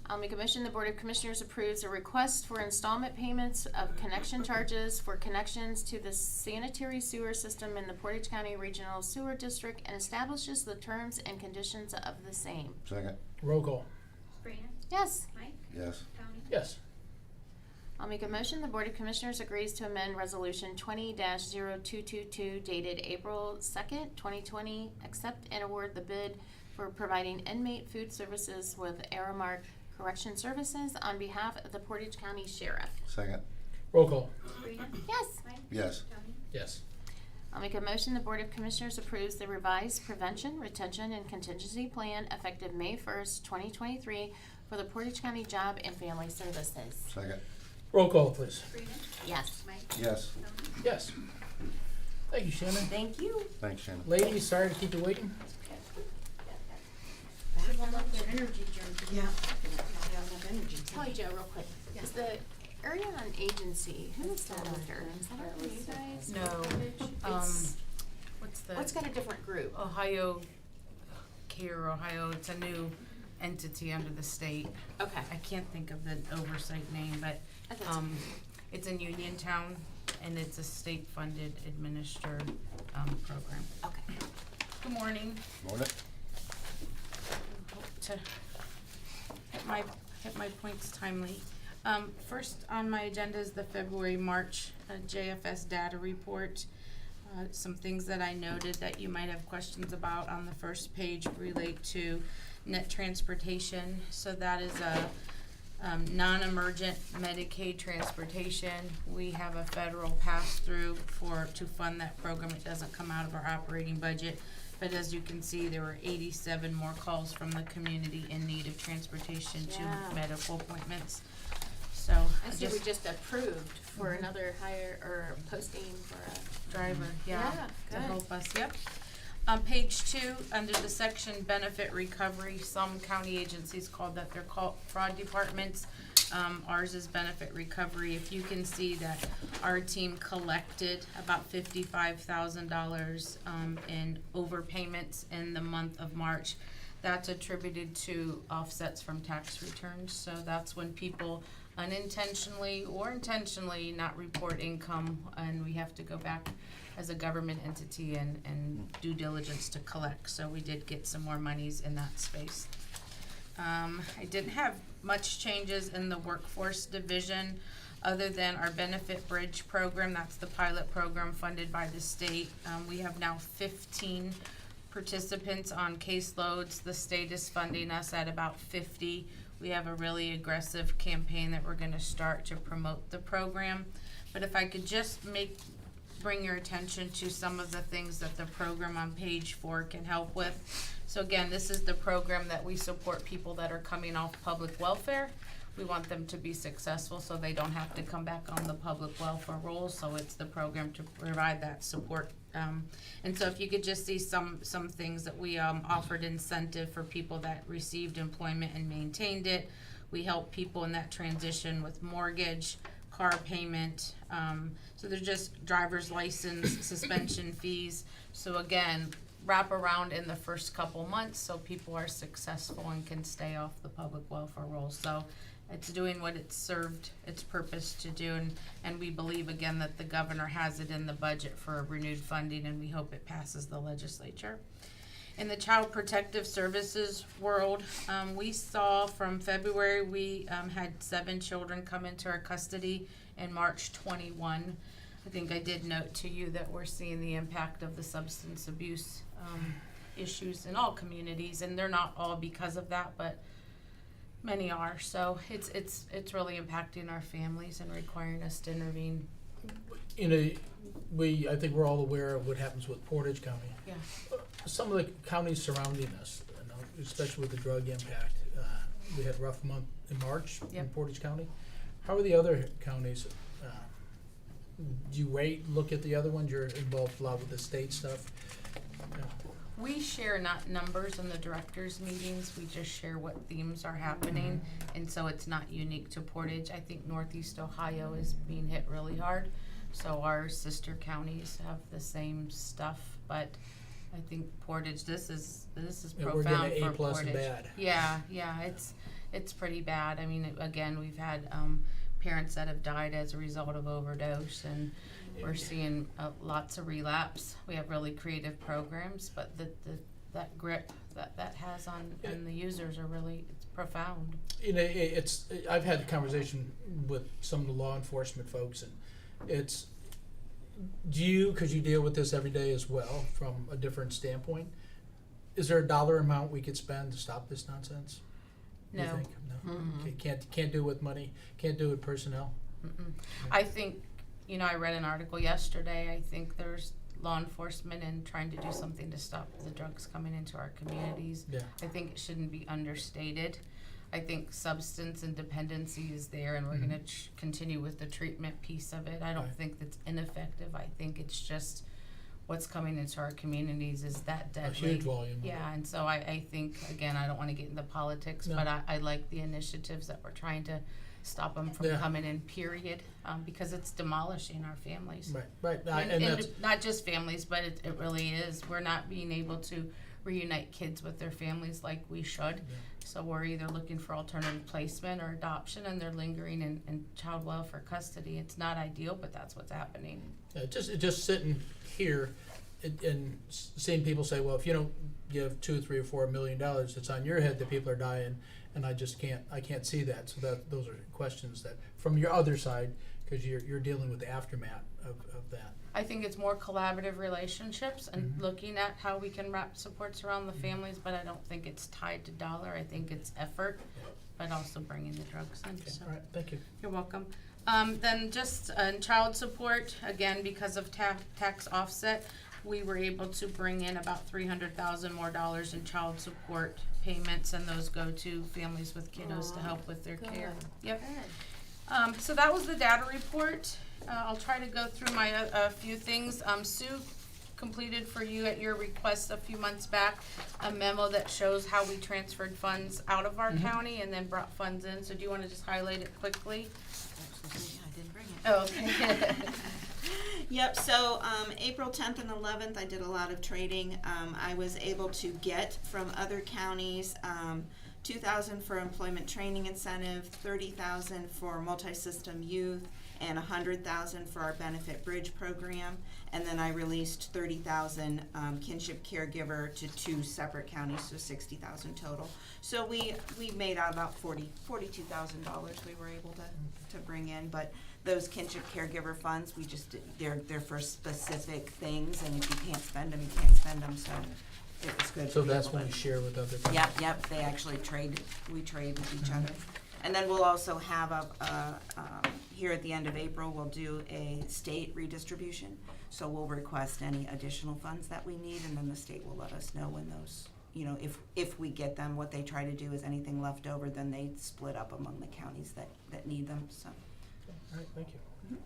I'll make a motion the Board of Commissioners approves a request for installment payments of connection charges for connections to the sanitary sewer system in the Portage County Regional Sewer District and establishes the terms and conditions of the same. Second, Roll call. Yes. Yes. Yes. I'll make a motion, the Board of Commissioners agrees to amend Resolution 20-0222 dated April 2nd, 2020, accept and award the bid for providing inmate food services with Aramark Correction Services on behalf of the Portage County Sheriff. Second. Roll call. Yes. Yes. Yes. I'll make a motion, the Board of Commissioners approves the revised prevention, retention, and contingency plan effective May 1st, 2023 for the Portage County Job and Family Services. Second. Roll call, please. Yes. Yes. Yes. Thank you, Shannon. Thank you. Thanks, Shannon. Ladies, sorry to keep you waiting. Tell you, Joe, real quick. Is the area on agency, who is that under? Is that under you guys? No, It's, what's got a different group? Ohio Ohio, it's a new entity under the state. Okay. I can't think of the oversight name, but, Okay. it's in Uniontown, and it's a state-funded administered, program. Okay. Good morning. Morning. Hope to hit my points timely. First on my agenda is the February-March JFS data report. Some things that I noted that you might have questions about on the first page relate to net transportation. So that is a non-emergent Medicaid transportation. We have a federal pass-through to fund that program. It doesn't come out of our operating budget. But as you can see, there were 87 more calls from the community in need of transportation to medical appointments. So I see we just approved for another hire or posting for a driver, yeah, good. to help us, yep. On page 2, under the section benefit recovery, some county agencies called they're called fraud departments. Ours is benefit recovery. If you can see that our team collected about $55,000 in overpayments in the month of March. That's attributed to offsets from tax returns. So that's when people unintentionally or intentionally not report income, and we have to go back as a government entity and due diligence to collect. So we did get some more monies in that space. I didn't have much changes in the workforce division other than our benefit bridge program. That's the pilot program funded by the state. We have now 15 participants on caseloads. The state is funding us at about 50. We have a really aggressive campaign that we're going to start to promote the program. But if I could just bring your attention to some of the things that the program on page 4 can help with. So again, this is the program that we support people that are coming off public welfare. We want them to be successful so they don't have to come back on the public welfare roll. So it's the program to provide that support. And so if you could just see some things that we offered incentive for people that received employment and maintained it. We help people in that transition with mortgage, car payment. So there's just driver's license, suspension fees. So again, wrap around in the first couple months so people are successful and can stay off the public welfare roll. So it's doing what it's served its purpose to do, and we believe again that the governor has it in the budget for renewed funding, and we hope it passes the legislature. In the Child Protective Services world, we saw from February we had 7 children come into our custody in March 21. I think I did note to you that we're seeing the impact of the substance abuse issues in all communities, and they're not all because of that, but many are. So it's really impacting our families and requiring us to intervene. You know, I think we're all aware of what happens with Portage County. Yeah. Some of the counties surrounding us, you know, especially with the drug impact, we had a rough month in March in Yep. Portage County. How are the other counties? Do you look at the other ones? You're involved a lot with the state stuff. We share not numbers in the directors' meetings, we just share what themes are happening, and so it's not unique to Portage. I think Northeast Ohio is being hit really hard, so our sister counties have the same stuff, but I think Portage, this is Yeah, we're profound getting for A plus Portage. and bad. Yeah, it's pretty bad. I mean, again, we've had parents that have died as a result of overdose, and we're seeing lots of relapse. We have really creative programs, but the that grip that has on the users are really, it's profound. You know, I've had a conversation with some of the law enforcement folks, and it's, because you deal with this every day as well from a different standpoint, is there a dollar amount we could spend to stop this nonsense? You No. think? No? Okay, can't do it with money, can't do it with personnel? I think, I read an article yesterday, I think there's law enforcement and trying to do something to stop the drugs coming into our communities. Yeah. I think it shouldn't be understated. I think substance and dependency is there, and we're gonna continue with the treatment piece of it. I don't Right. think that's ineffective. I think it's just what's coming into our communities is that deadly. A huge volume of it. Yeah, and so I think, again, I don't wanna get into politics, No. but I like the initiatives that we're trying to stop them from Yeah. coming in, period, because it's demolishing our families. Right, and And that's, not just families, but it really is. We're not being able to reunite kids with their families like we should. So we're either looking for alternative placement or adoption, and they're lingering in child welfare custody. It's not ideal, but that's what's happening. just sitting here and seeing people say, well, if you don't give $2, $3, or $4 million, it's on your head that people are dying, and I can't see that. So those are questions that, from your other side, because you're dealing with the aftermath of that. I think it's more collaborative relationships and looking at how we can wrap supports around the families, but I don't think it's tied to dollar. I think it's effort, but also bringing the drugs in. Okay, So. all right, thank you. You're welcome. Then just child support, again, because of tax offset, we were able to bring in about $300,000 more in child support payments, and those go to families with kiddos to help with their care. Yep. So that was the data report. I'll try to go through my a few things. Sue completed for you at your request a few months back a memo that shows how we transferred funds out of our county and then brought funds in. So do you want to just highlight it quickly? I didn't bring it. Oh, okay. Yep, so April 10th and 11th, I did a lot of trading. I was able to get from other counties $2,000 for employment training incentive, $30,000 for multi-system youth, and $100,000 for our benefit bridge program. And then I released $30,000 kinship caregiver to 2 separate counties, so $60,000 total. So we made out about $42,000 we were able to bring in, but those kinship caregiver funds, we just they're for specific things, and if you can't spend them, you can't spend them. So it was good. So to be that's able when to- you share with other people? Yep. They actually we trade with each other. And then we'll also have here at the end of April, we'll do a state redistribution. So we'll request any additional funds that we need, and then the state will let us know when those, if we get them. What they try to do is anything left over, then they split up among the counties that need them, so. All right, thank you.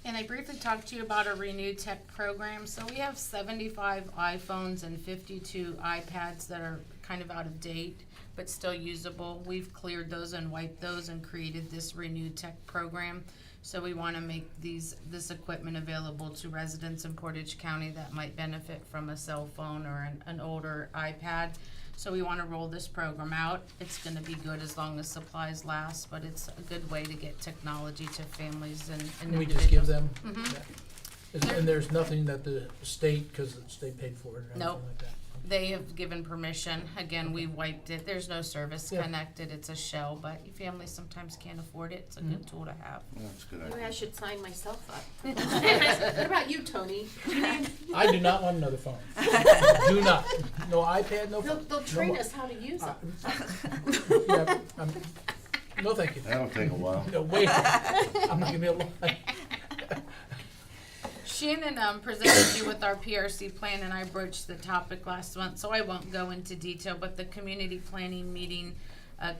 And I briefly talked to you about a renewed tech program. So we have 75 iPhones and 52 iPads that are kind of out of date, but still usable. We've cleared those and wiped those and created this renewed tech program. So we want to make this equipment available to residents in Portage County that might benefit from a cell phone or an older iPad. So we want to roll this program out. It's going to be good as long as supplies last, but it's a good way to get technology to families and Can we just give individuals. them? Yeah. And there's nothing that the state, because the state paid for it or anything Nope. like that? They have given permission. Again, we wiped it. There's no service Yeah. connected. It's a shell, but families sometimes can't afford it. It's a good tool to have. That's a good Maybe idea. I should sign myself up. What about you, Tony? I do not want another phone. Do not. No iPad, no phone. They'll No train more. us how to use it. Yeah, no, thank you. That'll take a while. No, wait. I'm not gonna be able to. Shannon presented you with our PRC plan, and I broached the topic last month, so I won't go into detail, but the community planning meeting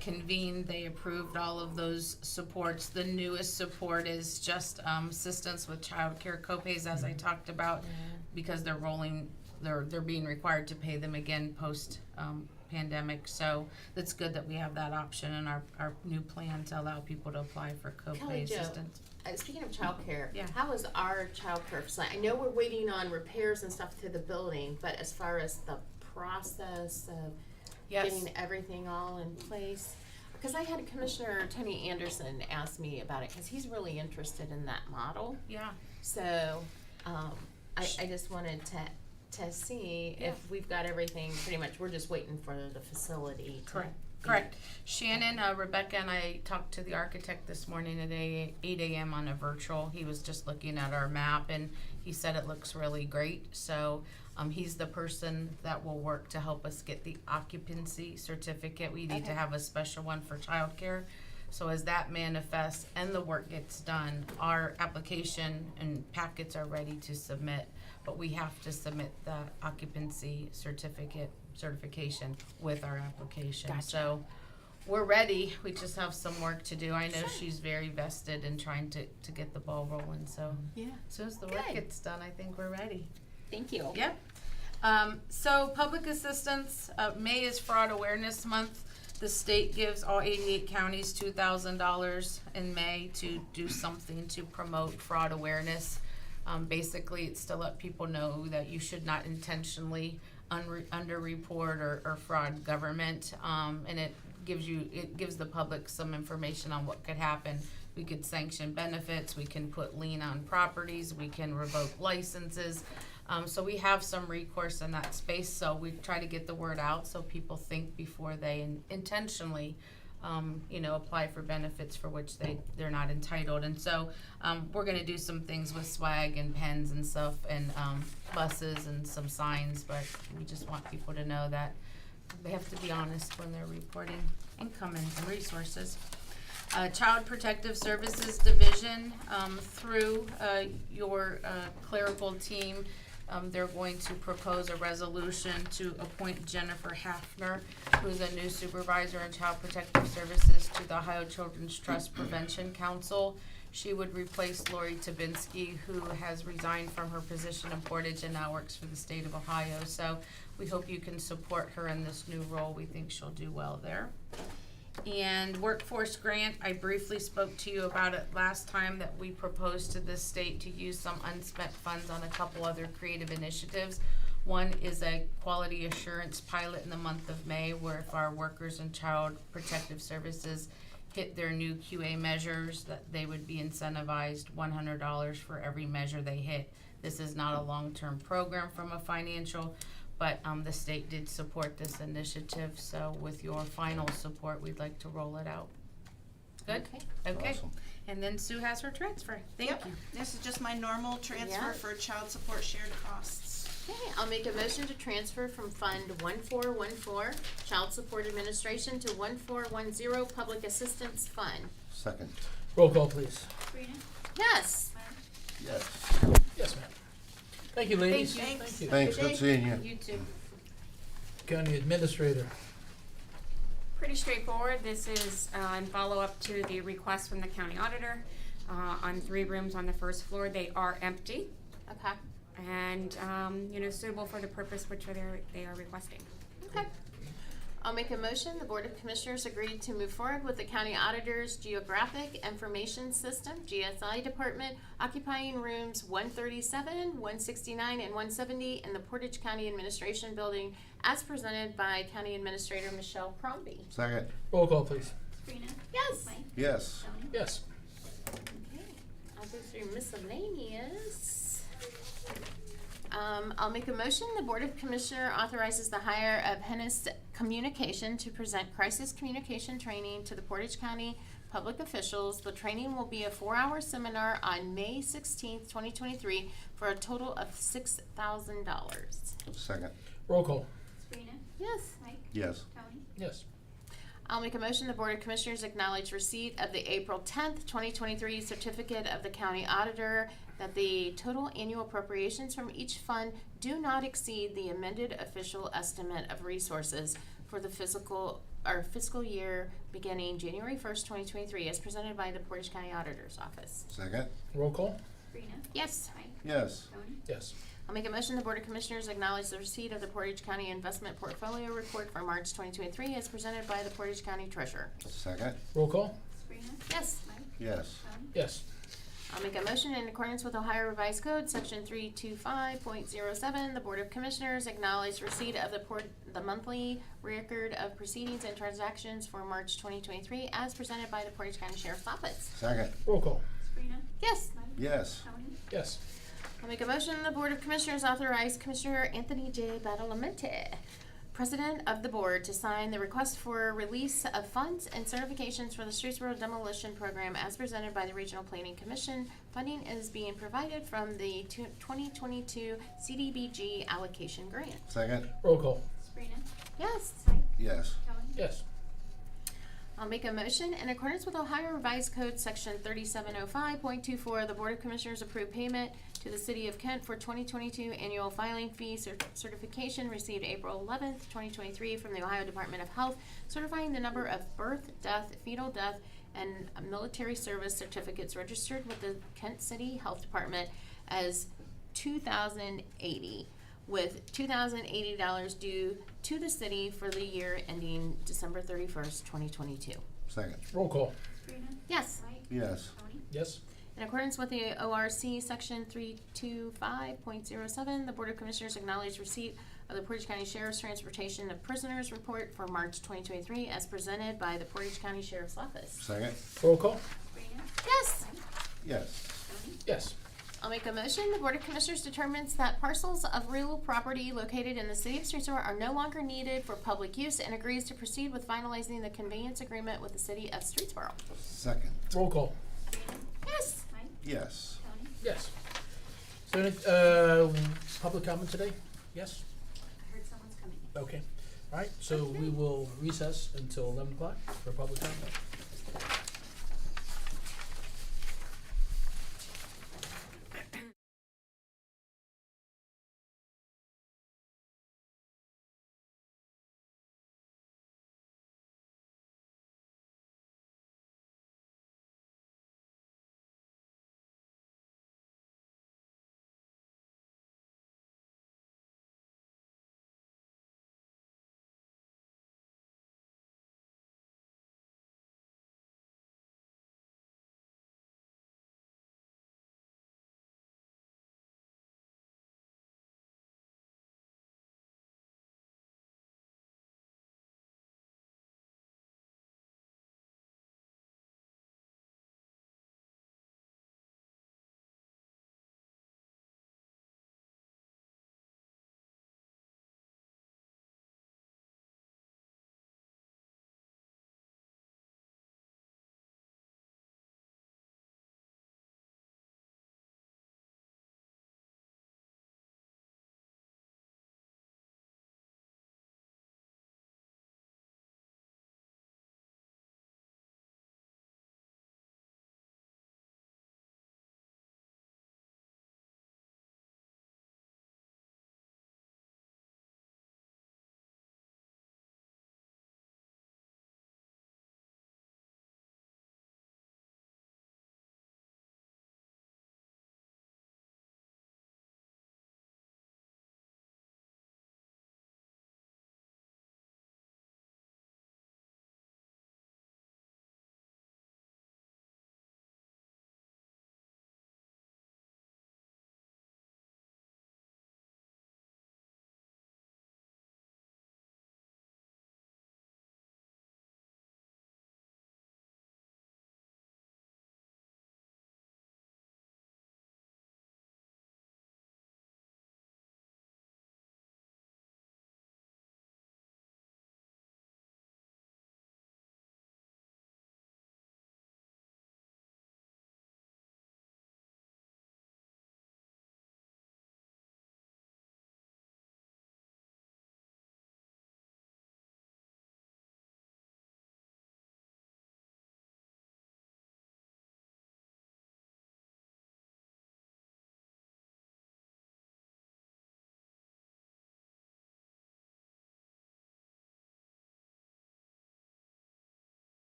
convened. They approved all of those supports. The newest support is just assistance with childcare copays, as I talked about, because they're being required to pay them again post pandemic. So it's good that we have that option in our new plan to allow people to apply for Kelly copay Jo, assistance. Speaking of childcare, Yeah. how is our childcare facility? I know we're waiting on repairs and stuff to the building, but as far as the process of Yes. getting everything all in place, because I had Commissioner Tony Anderson ask me about it, because he's really interested in that model. Yeah. So I just wanted to to see Yeah. if we've got everything, pretty much, we're just waiting for the facility to. Correct. Shannon, Rebecca and I talked to the architect this morning at 8 a.m. on a virtual. He was just looking at our map and he said it looks really great. So he's the person that will work to help us get the occupancy certificate. We need to have a special one for childcare. So as that manifests and the work gets done, our application and packets are ready to submit. But we have to submit the occupancy certification with our application. Gotcha. So we're ready. We just have some work to do. I know she's very vested in trying to get the ball rolling. So Yeah. as soon as the work Good. gets done, I think we're ready. Thank you. Yep. So public assistance, May is Fraud Awareness Month. The state gives all 88 counties $2,000 in May to do something to promote fraud awareness. Basically, it's to let people know that you should not intentionally underreport or fraud government, and it gives the public some information on what could happen. We could sanction benefits, we can put lien on properties, we can revoke licenses. So we have some recourse in that space, so we try to get the word out so people think before they intentionally apply for benefits for which they're not entitled. And so we're gonna do some things with swag and pens and stuff and buses and some signs, but we just want people to know that they have to be honest when they're reporting income and resources. Child Protective Services Division, through your clerical team, they're going to propose a resolution to appoint Jennifer Hafner, who's a new supervisor in Child Protective Services, to the Ohio Children's Trust Prevention Council. She would replace Lori Tabinski, who has resigned from her position in Portage and now works for the state of Ohio. So we hope you can support her in this new role. We think she'll do well there. And workforce grant, I briefly spoke to you about it last time, that we proposed to the state to use some unspent funds on a couple other creative initiatives. One is a quality assurance pilot in the month of May, where if our workers in Child Protective Services hit their new QA measures, that they would be incentivized $100 for every measure they hit. This is not a long-term program from a financial, but the state did support this initiative, so with your final support, we'd like to roll it out. Good? Okay. Awesome. And then Sue has her transfer. Thank Yep. you. This is just my normal transfer Yeah. for child support shared costs. Okay, I'll make a motion to transfer from Fund 1414, Child Support Administration, to 1410, Public Assistance Fund. Second. Roll call, please. Sabrina? Yes. Yes. Yes, ma'am. Thank you, ladies. Thank you. Thank you. Thanks, Good good day. seeing you. You too. County Administrator. Pretty straightforward. This is in follow-up to the request from the county auditor on 3 rooms on the first floor. They are empty Okay. and, suitable for the purpose which they are requesting. Okay. I'll make a motion, the Board of Commissioners agreed to move forward with the County Auditor's Geographic Information System, GSI Department, occupying rooms 137, 169, and 170 in the Portage County Administration Building, as presented by County Administrator Michelle Crombie. Second. Roll call, please. Sabrina? Yes. Mike? Yes. Tony? Yes. Okay, I'll go through miscellaneous. I'll make a motion, the Board of Commissioner authorizes the hire of Hennis Communication to present crisis communication training to the Portage County public officials. The training will be a 4-hour seminar on May 16th, 2023, for a total of $6,000. Second. Roll call. Sabrina? Yes. Mike? Yes. Tony? Yes. I'll make a motion, the Board of Commissioners acknowledge receipt of the April 10th, 2023 certificate of the County Auditor that the total annual appropriations from each fund do not exceed the amended official estimate of resources for the fiscal year beginning January 1st, 2023, as presented by the Portage County Auditor's Office. Second. Roll call. Sabrina? Yes. Mike? Yes. Tony? Yes. I'll make a motion, the Board of Commissioners acknowledge the receipt of the Portage County Investment Portfolio Report for March 2023, as presented by the Portage County Treasurer. Second. Roll call. Sabrina? Yes. Mike? Yes. Tony? Yes. I'll make a motion in accordance with Ohio Revised Code, Section 325.07. The Board of Commissioners acknowledge receipt of the monthly record of proceedings and transactions for March 2023, as presented by the Portage County Sheriff's Office. Second. Roll call. Sabrina? Yes. Mike? Yes. Tony? Yes. I'll make a motion, the Board of Commissioners authorize Commissioner Anthony J. Badalamenti, President of the Board, to sign the request for release of funds and certifications for the Streetsboro Demolition Program as presented by the Regional Planning Commission. Funding is being provided from the 2022 CDBG allocation grant. Second. Roll call. Sabrina? Yes. Mike? Yes. Kelly? Yes. I'll make a motion in accordance with Ohio Revised Code Section 3705.24, the Board of Commissioners approve payment to the City of Kent for 2022 annual filing fee certification received April 11th, 2023 from the Ohio Department of Health, certifying the number of birth, death, fetal death, and military service certificates registered with the Kent City Health Department as 2,080, with $2,080 due to the city for the year ending December 31st, 2022. Second. Roll call. Sabrina? Yes. Mike? Yes. Tony? Yes. In accordance with the ORC Section 325.07, the Board of Commissioners acknowledge receipt of the Portage County Sheriff's Transportation of Prisoners Report for March 2023 as presented by the Portage County Sheriff's Office. Second. Roll call. Sabrina? Yes. Yes. Tony? Yes. I'll make a motion. The Board of Commissioners determines that parcels of real property located in the city of Streetsboro are no longer needed for public use and agrees to proceed with finalizing the conveyance agreement with the city of Streetsboro. Second. Roll call. Sabrina? Yes. Mike? Yes. Tony? Yes. So, any, public comment today? Yes? I heard someone's coming. Okay. All right, so we will recess until 11 o'clock for public comment.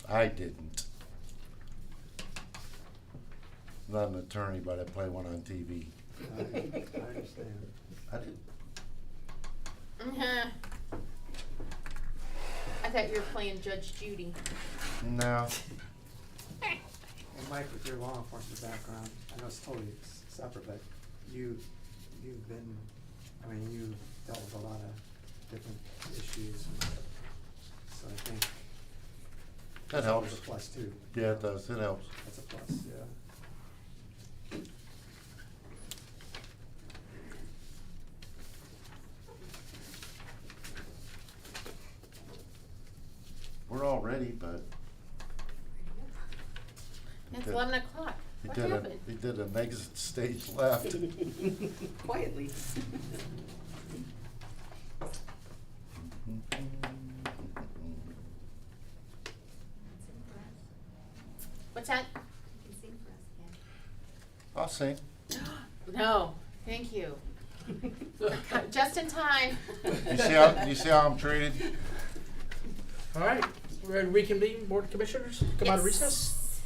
I didn't. Not an attorney, but I play one on TV. I understand. I did. I thought you were playing Judge Judy. No. Well, Mike, with your law enforcement background, I know it's totally separate, but you've been, I mean, you dealt with a lot of different issues, so I think That that's helps. a plus too. Yeah, it does. It helps. That's a plus, yeah. We're all ready, but It's Okay. 11 o'clock. he What did happened? he did an exit stage left. Quietly. What's that? I'll sing. No, thank you. Just in time. You see how I'm treated? All right, we're ready to reconvene, Board of Commissioners, come out of Yes. recess?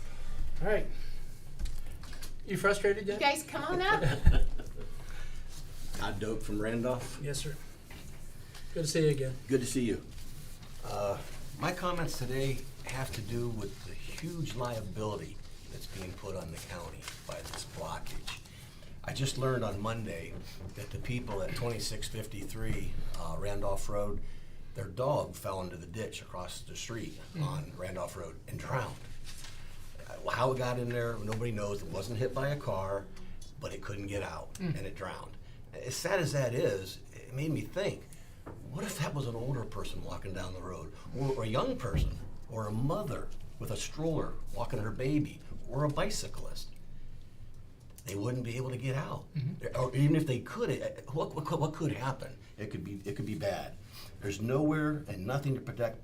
All right. You frustrated You yet? guys come on up. Todd Doak from Randolph. Yes, sir. Good to see you again. Good to see you. My comments today have to do with the huge liability that's being put on the county by this blockage. I just learned on Monday that the people at 2653 Randolph Road, their dog fell into the ditch across the street on Randolph Road and drowned. How it got in there, nobody knows. It wasn't hit by a car, but it couldn't get out and it drowned. As sad as that is, it made me think, what if that was an older person walking down the road, or a young person, or a mother with a stroller walking her baby, or a bicyclist? They wouldn't be able to get out. Or even if they could, what could happen? It could be bad. There's nowhere and nothing to protect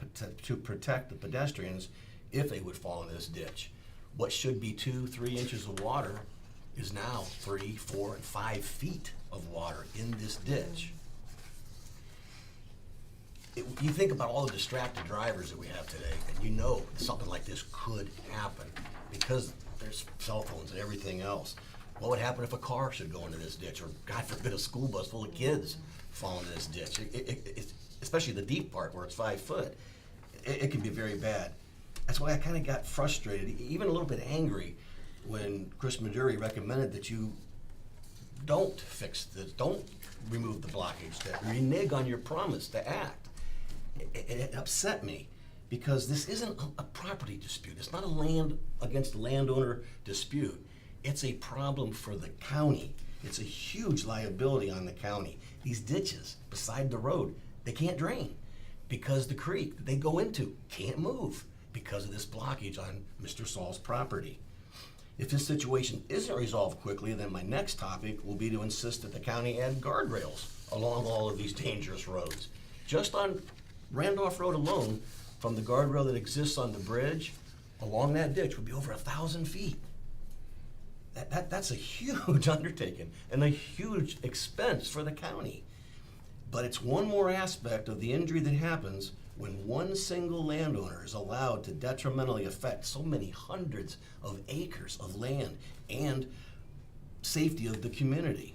the pedestrians if they would fall into this ditch. What should be 2-3 inches of water is now 3, 4, and 5 feet of water in this ditch. You think about all the distracted drivers that we have today, and you know something like this could happen because there's cell phones and everything else. What would happen if a car should go into this ditch, or God forbid a school bus full of kids fall into this ditch? Especially the deep part where it's 5 foot. It can be very bad. That's why I kind of got frustrated, even a little bit angry, when Chris Maduri recommended that you don't fix this, don't remove the blockage, that renege on your promise to act. It upset me because this isn't a property dispute. It's not a land against landowner dispute. It's a problem for the county. It's a huge liability on the county. These ditches beside the road, they can't drain because the creek that they go into can't move because of this blockage on Mr. Saul's property. If this situation isn't resolved quickly, then my next topic will be to insist that the county add guardrails along all of these dangerous roads. Just on Randolph Road alone, from the guardrail that exists on the bridge, along that ditch would be over 1,000 feet. That's a huge undertaking and a huge expense for the county. But it's one more aspect of the injury that happens when one single landowner is allowed to detrimentally affect so many hundreds of acres of land and safety of the community.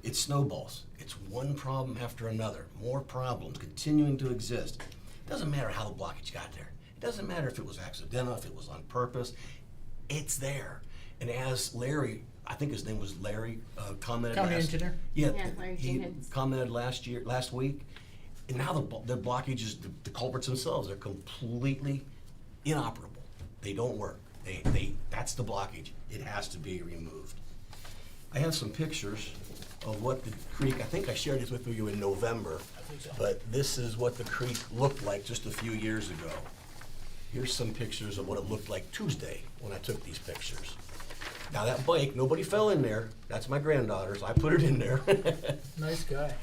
It snowballs. It's one problem after another, more problems continuing to exist. It doesn't matter how the blockage got there. It doesn't matter if it was accidental, if it was on purpose. It's there. And as Larry, I think his name was Larry, commented County last, engineer. Yeah, Yeah, Larry he Jenkins. commented last week, and now the blockages, the culverts themselves, are completely inoperable. They don't work. That's the blockage. It has to be removed. I have some pictures of what the creek, I think I shared this with you in November, but this is what the creek looked like just a few years ago. Here's some pictures of what it looked like Tuesday when I took these pictures. Now that bike, nobody fell in there. That's my granddaughter's. I put it in there. Nice guy.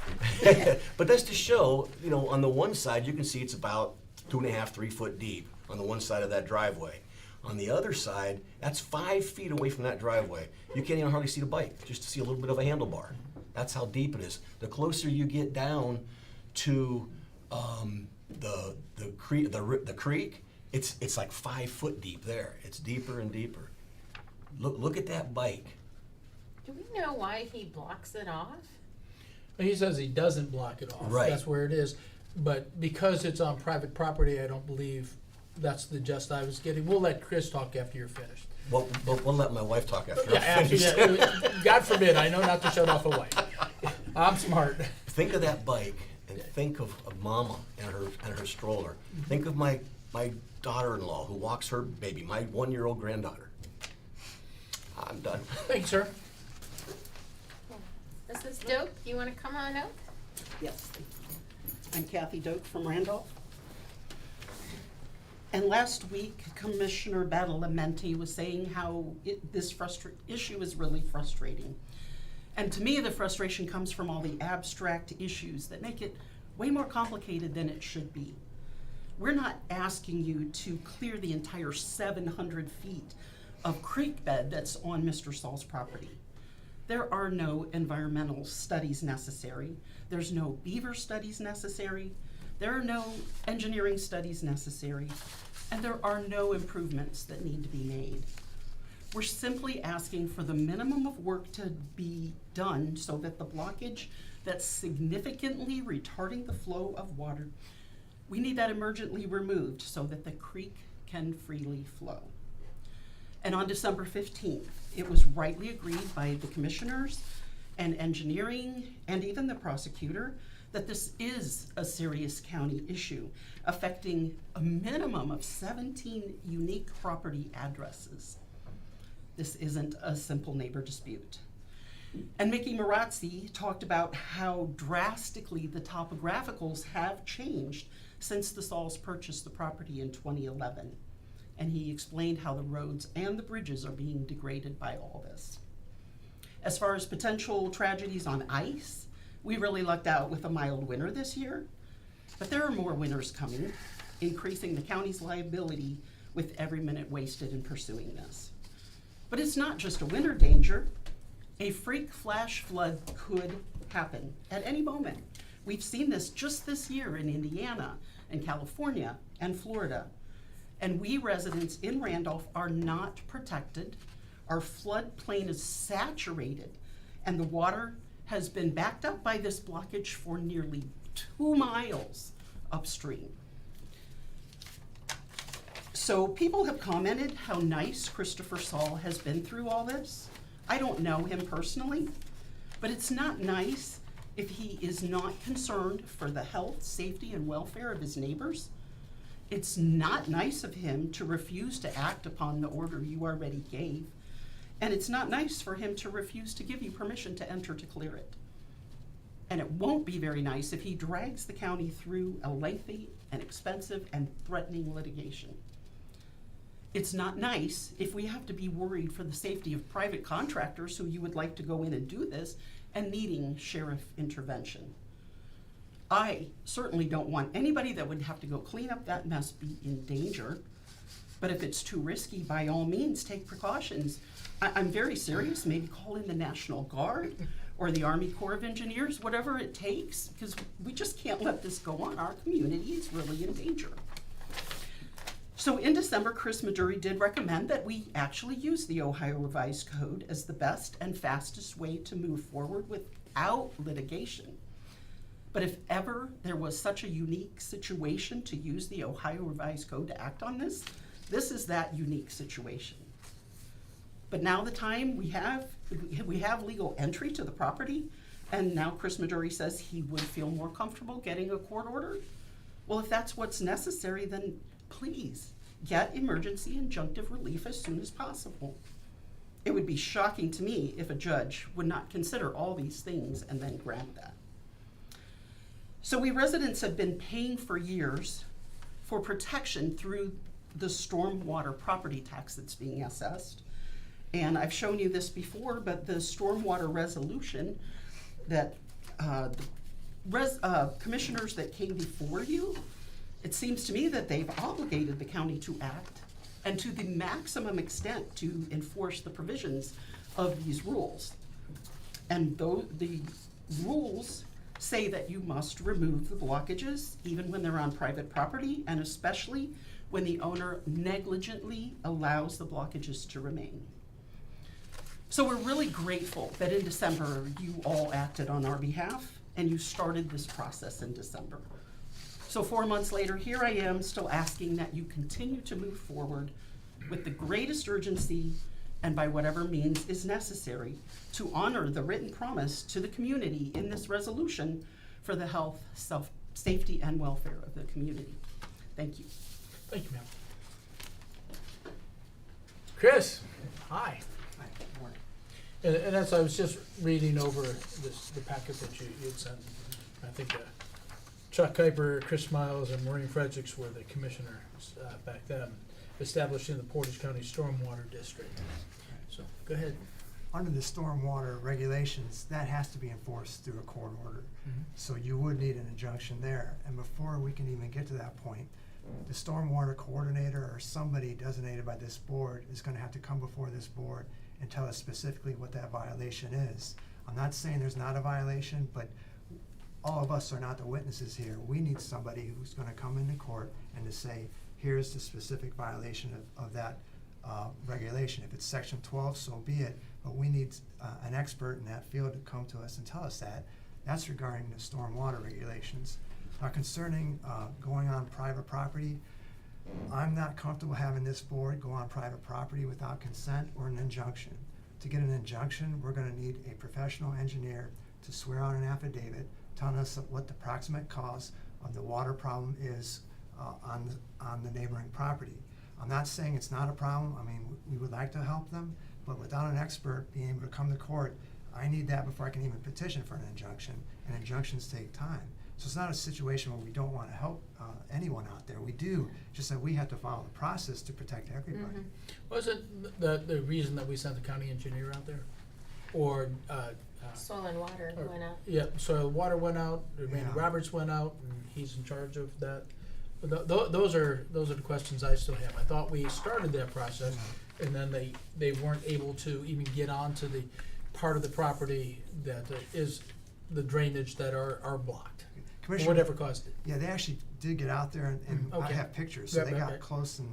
But that's to show, on the one side, you can see it's about 2.5, 3 foot deep on the one side of that driveway. On the other side, that's 5 feet away from that driveway. You can't even hardly see the bike, just to see a little bit of a handlebar. That's how deep it is. The closer you get down to the creek, It's like 5 foot deep there. It's deeper and deeper. Look at that bike. Do we know why he blocks it off? He says he doesn't block it off. Right. That's where it is. But because it's on private property, I don't believe that's the gist I was getting. We'll let Chris talk after you're finished. Well, we'll let my wife talk after Yeah, I finish. absolutely. God forbid, I know not to shut off a wife. I'm smart. Think of that bike and think of Mama and her stroller. Think of my daughter-in-law who walks her baby, my 1-year-old granddaughter. I'm done. Thanks, sir. Mrs. Doak, you wanna come on up? Yes. I'm Kathy Doak from Randolph. And last week, Commissioner Badalamenti was saying how this issue is really frustrating. And to me, the frustration comes from all the abstract issues that make it way more complicated than it should be. We're not asking you to clear the entire 700 feet of creek bed that's on Mr. Saul's property. There are no environmental studies necessary. There's no beaver studies necessary. There are no engineering studies necessary. And there are no improvements that need to be made. We're simply asking for the minimum of work to be done so that the blockage that's significantly retarding the flow of water, we need that emergently removed so that the creek can freely flow. And on December 15th, it was rightly agreed by the commissioners and engineering and even the prosecutor that this is a serious county issue affecting a minimum of 17 unique property addresses. This isn't a simple neighbor dispute. And Mickey Marazzi talked about how drastically the topographicals have changed since the Sauls purchased the property in 2011. And he explained how the roads and the bridges are being degraded by all this. As far as potential tragedies on ice, we really lucked out with a mild winter this year, but there are more winters coming, increasing the county's liability with every minute wasted in pursuing this. But it's not just a winter danger. A freak flash flood could happen at any moment. We've seen this just this year in Indiana and California and Florida. And we residents in Randolph are not protected. Our floodplain is saturated, and the water has been backed up by this blockage for nearly 2 miles upstream. So people have commented how nice Christopher Saul has been through all this. I don't know him personally, but it's not nice if he is not concerned for the health, safety, and welfare of his neighbors. It's not nice of him to refuse to act upon the order you already gave. And it's not nice for him to refuse to give you permission to enter to clear it. And it won't be very nice if he drags the county through a lengthy and expensive and threatening litigation. It's not nice if we have to be worried for the safety of private contractors who you would like to go in and do this and needing sheriff intervention. I certainly don't want anybody that would have to go clean up that mess be in danger. But if it's too risky, by all means, take precautions. I'm very serious. Maybe call in the National Guard or the Army Corps of Engineers, whatever it takes, because we just can't let this go on. Our community is really in danger. So in December, Chris Maduri did recommend that we actually use the Ohio Revised Code as the best and fastest way to move forward without litigation. But if ever there was such a unique situation to use the Ohio Revised Code to act on this, this is that unique situation. But now the time we have legal entry to the property, and now Chris Maduri says he would feel more comfortable getting a court order. Well, if that's what's necessary, then please get emergency injunctive relief as soon as possible. It would be shocking to me if a judge would not consider all these things and then grant that. So we residents have been paying for years for protection through the stormwater property tax that's being assessed. And I've shown you this before, but the stormwater resolution that commissioners that came before you, it seems to me that they've obligated the county to act and to the maximum extent to enforce the provisions of these rules. And the rules say that you must remove the blockages even when they're on private property, and especially when the owner negligently allows the blockages to remain. So we're really grateful that in December you all acted on our behalf and you started this process in December. So 4 months later, here I am still asking that you continue to move forward with the greatest urgency and by whatever means is necessary to honor the written promise to the community in this resolution for the health, safety, and welfare of the community. Thank you. Thank you, ma'am. Chris, hi. Hi, good morning. And as I was just reading over the packet that you had sent, I think Chuck Kuiper, Chris Miles, and Maureen Fredericks were the commissioners back then, establishing the Portage County Stormwater District. So, go ahead. Under the stormwater regulations, that has to be enforced through a court order. So you would need an injunction there. And before we can even get to that point, the stormwater coordinator or somebody designated by this board is gonna have to come before this board and tell us specifically what that violation is. I'm not saying there's not a violation, but all of us are not the witnesses here. We need somebody who's gonna come into court and to say, here's the specific violation of that regulation. If it's section 12, so be it, but we need an expert in that field to come to us and tell us that. That's regarding the stormwater regulations. Now concerning going on private property, I'm not comfortable having this board go on private property without consent or an injunction. To get an injunction, we're gonna need a professional engineer to swear on an affidavit telling us what the proximate cause of the water problem is on the neighboring property. I'm not saying it's not a problem. I mean, we would like to help them, but without an expert being able to come to court, I need that before I can even petition for an injunction, and injunctions take time. So it's not a situation where we don't want to help anyone out there. We do, just that we have to follow the process to protect everybody. Was it the reason that we sent the county engineer out there? Or, Soil and water went out. yeah, soil, water went out, Randy Yeah. Roberts went out, and he's in charge of that. But those are the questions I still have. I thought we started that process, and then they weren't able to even get onto the part of the property that is the drainage that are blocked. For Commissioner- whatever caused it. Yeah, they actually did get out there, and I Okay. have pictures, so they Right, got right. close, and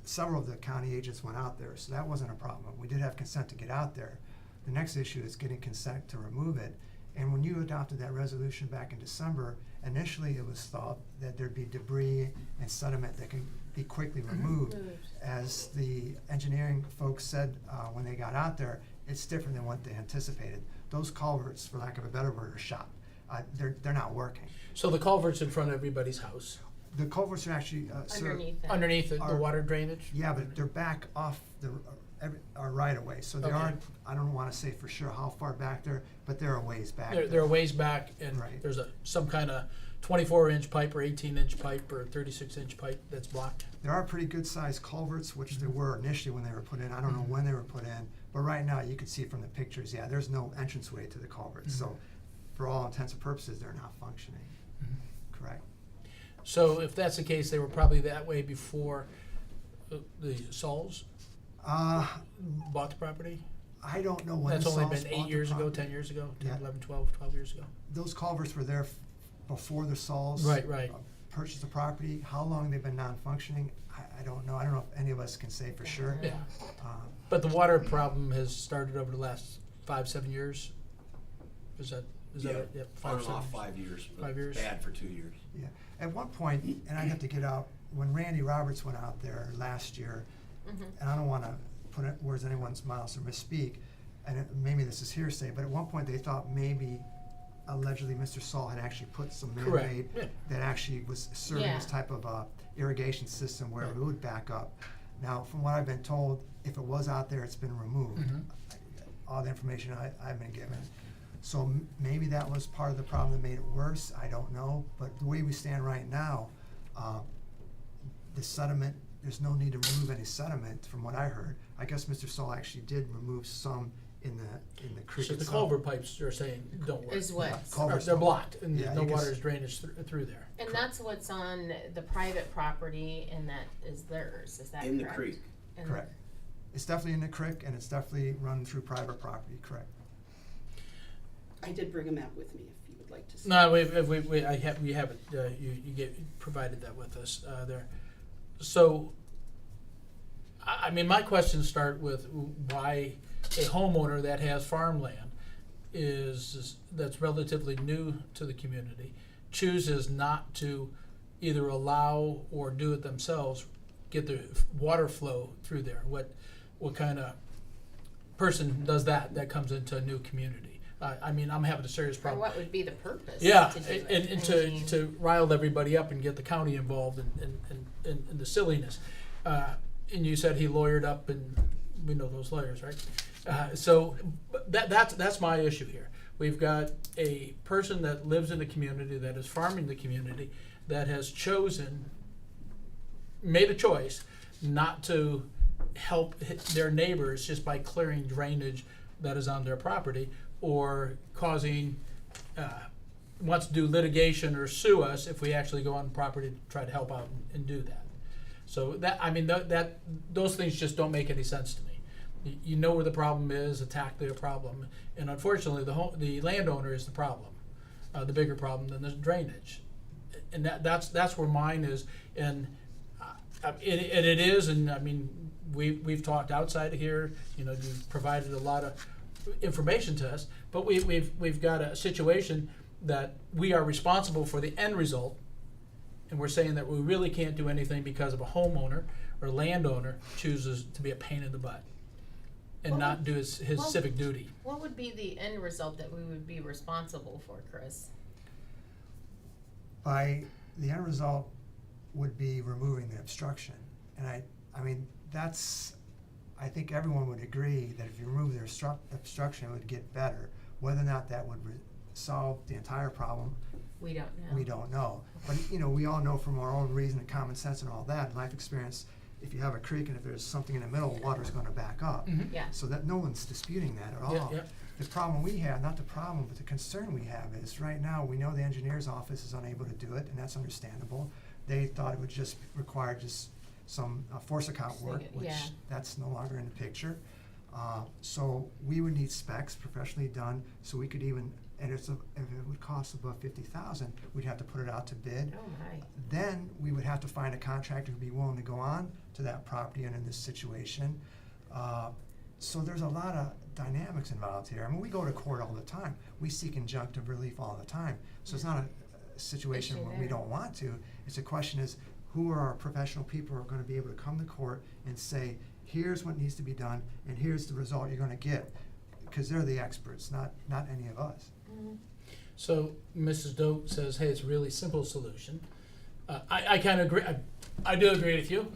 several of the county agents went out there, so that wasn't a problem. We did have consent to get out there. The next issue is getting consent to remove it. And when you adopted that resolution back in December, initially it was thought that there'd be debris and sediment that can be quickly removed. As the engineering folks said when they got out there, it's different than what they anticipated. Those culverts, for lack of a better word, are shot. They're not working. So the culvert's in front of everybody's house, The culverts are actually Underneath it. underneath the Are- water drainage? Yeah, but they're back off our right of way, so they Okay. aren't. I don't want to say for sure how far back but they're a ways back. They're a ways back, and Right. there's some kind of 24-inch pipe or 18-inch pipe or 36-inch pipe that's blocked. There are pretty good sized culverts, which there were initially when they were put in. I don't know when they were put in, but right now you can see from the pictures, yeah, there's no entranceway to the culverts. So for all intents and purposes, they're not functioning. Correct. So if that's the case, they were probably that way before the Sauls bought the property? I don't know when That's the only Sauls been bought 8 the years ago, property. 10 years ago, 10, Yeah. 11, 12 years ago? Those culverts were there before the Sauls Right. purchased the property. How long they've been non-functioning, I don't know. I don't know if any of us can say for sure. Yeah. Um, But the water problem has started over the last 5-7 years? Is that it? Yep, On and 5-7 off years. 5 years. but 5 years? Bad for 2 years. Yeah, at one point, and I have to get out, when Randy Roberts went out there last year, and I don't wanna put words in anyone's mouths or misspeak, and maybe this is hearsay, but at one point they thought maybe allegedly Mr. Saul had actually put some Correct, man-made yeah. that actually was serving this Yeah. type of irrigation system where Right. it would back up. Now, from what I've been told, if it was out there, it's been removed. All the information I've been given. So maybe that was part of the problem that made it worse, I don't know, but the way we stand right now, the sediment, there's no need to remove any sediment, from what I heard. I guess Mr. Saul actually did remove some in the creek So the itself. culvert pipes, you're saying, don't work? Is what? Yeah, culverts They're don't- blocked, and Yeah, no you can water s- is drainage through there. And that's what's on the private property, and that is theirs, is that correct? In the creek. And- Correct. It's definitely in the creek, and it's definitely run through private property, correct. I did bring a map with me if you like to see. No, we have it, you provided that with us, there. So, I mean, my questions start with why a homeowner that has farmland that's relatively new to the community chooses not to either allow or do it themselves, get the water flow through there. What kind of person does that comes into a new community? I mean, I'm having a serious Or problem. what would be the purpose? Yeah, to do it? and to rile everybody up and get the county involved in the silliness. And you said he lawyered up, and we know those lawyers, right? So that's my issue here. We've got a person that lives in the community, that is farming the community, that has made a choice not to help their neighbors just by clearing drainage that is on their property, or causing, wants to do litigation or sue us if we actually go on property to try to help out and do that. So that, I mean, those things just don't make any sense to me. You know where the problem is, attack the problem, and unfortunately, the landowner is the problem, the bigger problem than the drainage, and that's where mine is, and it is, and I mean, we've talked outside of here. You know, you've provided a lot of information to us, but we've got a situation that we are responsible for the end result, and we're saying that we really can't do anything because of a homeowner or landowner chooses to be a pain in the butt and not do his civic duty. What would be the end result that we would be responsible for, Chris? The end result would be removing the obstruction. And I mean, I think everyone would agree that if you remove the obstruction, it would get better. Whether or not that would solve the entire problem, We don't know. we don't know. But, you know, we all know from our own reason and common sense and all that, life experience, if you have a creek and if there's something in the middle, water's gonna back up. Yeah. So that no one's disputing that at all. Yeah. The problem we have, not the problem, but the concern we have is right now, we know the engineer's office is unable to do it, and that's understandable. They thought it would just require just some force account work, which Yeah. that's no longer in the picture. So we would need specs professionally done, so we could even, and if it would cost above $50,000, we'd have to put it out to bid. Oh my. Then we would have to find a contractor who'd be willing to go on to that property and in this situation. So there's a lot of dynamics involved here. I mean, we go to court all the time. We seek injunctive relief all the time. So it's not a situation Issue where we there. don't want to. It's a question is, who are our professional people who are gonna be able to come to court and say, here's what needs to be done, and here's the result you're gonna get? Because they're the experts, not any of us. So Mrs. Doe says, hey, it's a really simple solution. I kind of agree. I do agree with you.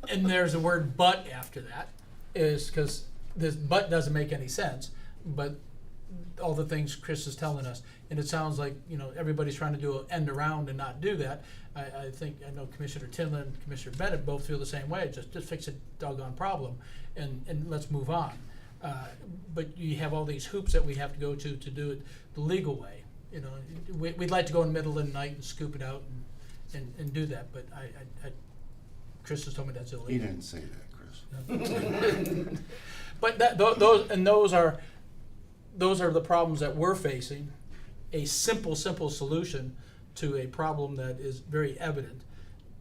And there's a word but after that, is because this but doesn't make any sense. But all the things Chris is telling us, and it sounds like, you know, everybody's trying to do an end around and not do that. I know Commissioner Tinley and Commissioner Bennett both feel the same way. Just fix a doggone problem and let's move on. But you have all these hoops that we have to go to do it the legal way. You know, we'd like to go in the middle of the night and scoop it out and do that, but Chris has told me that's illegal. He didn't say that, Chris. But those are the problems that we're facing. A simple solution to a problem that is very evident.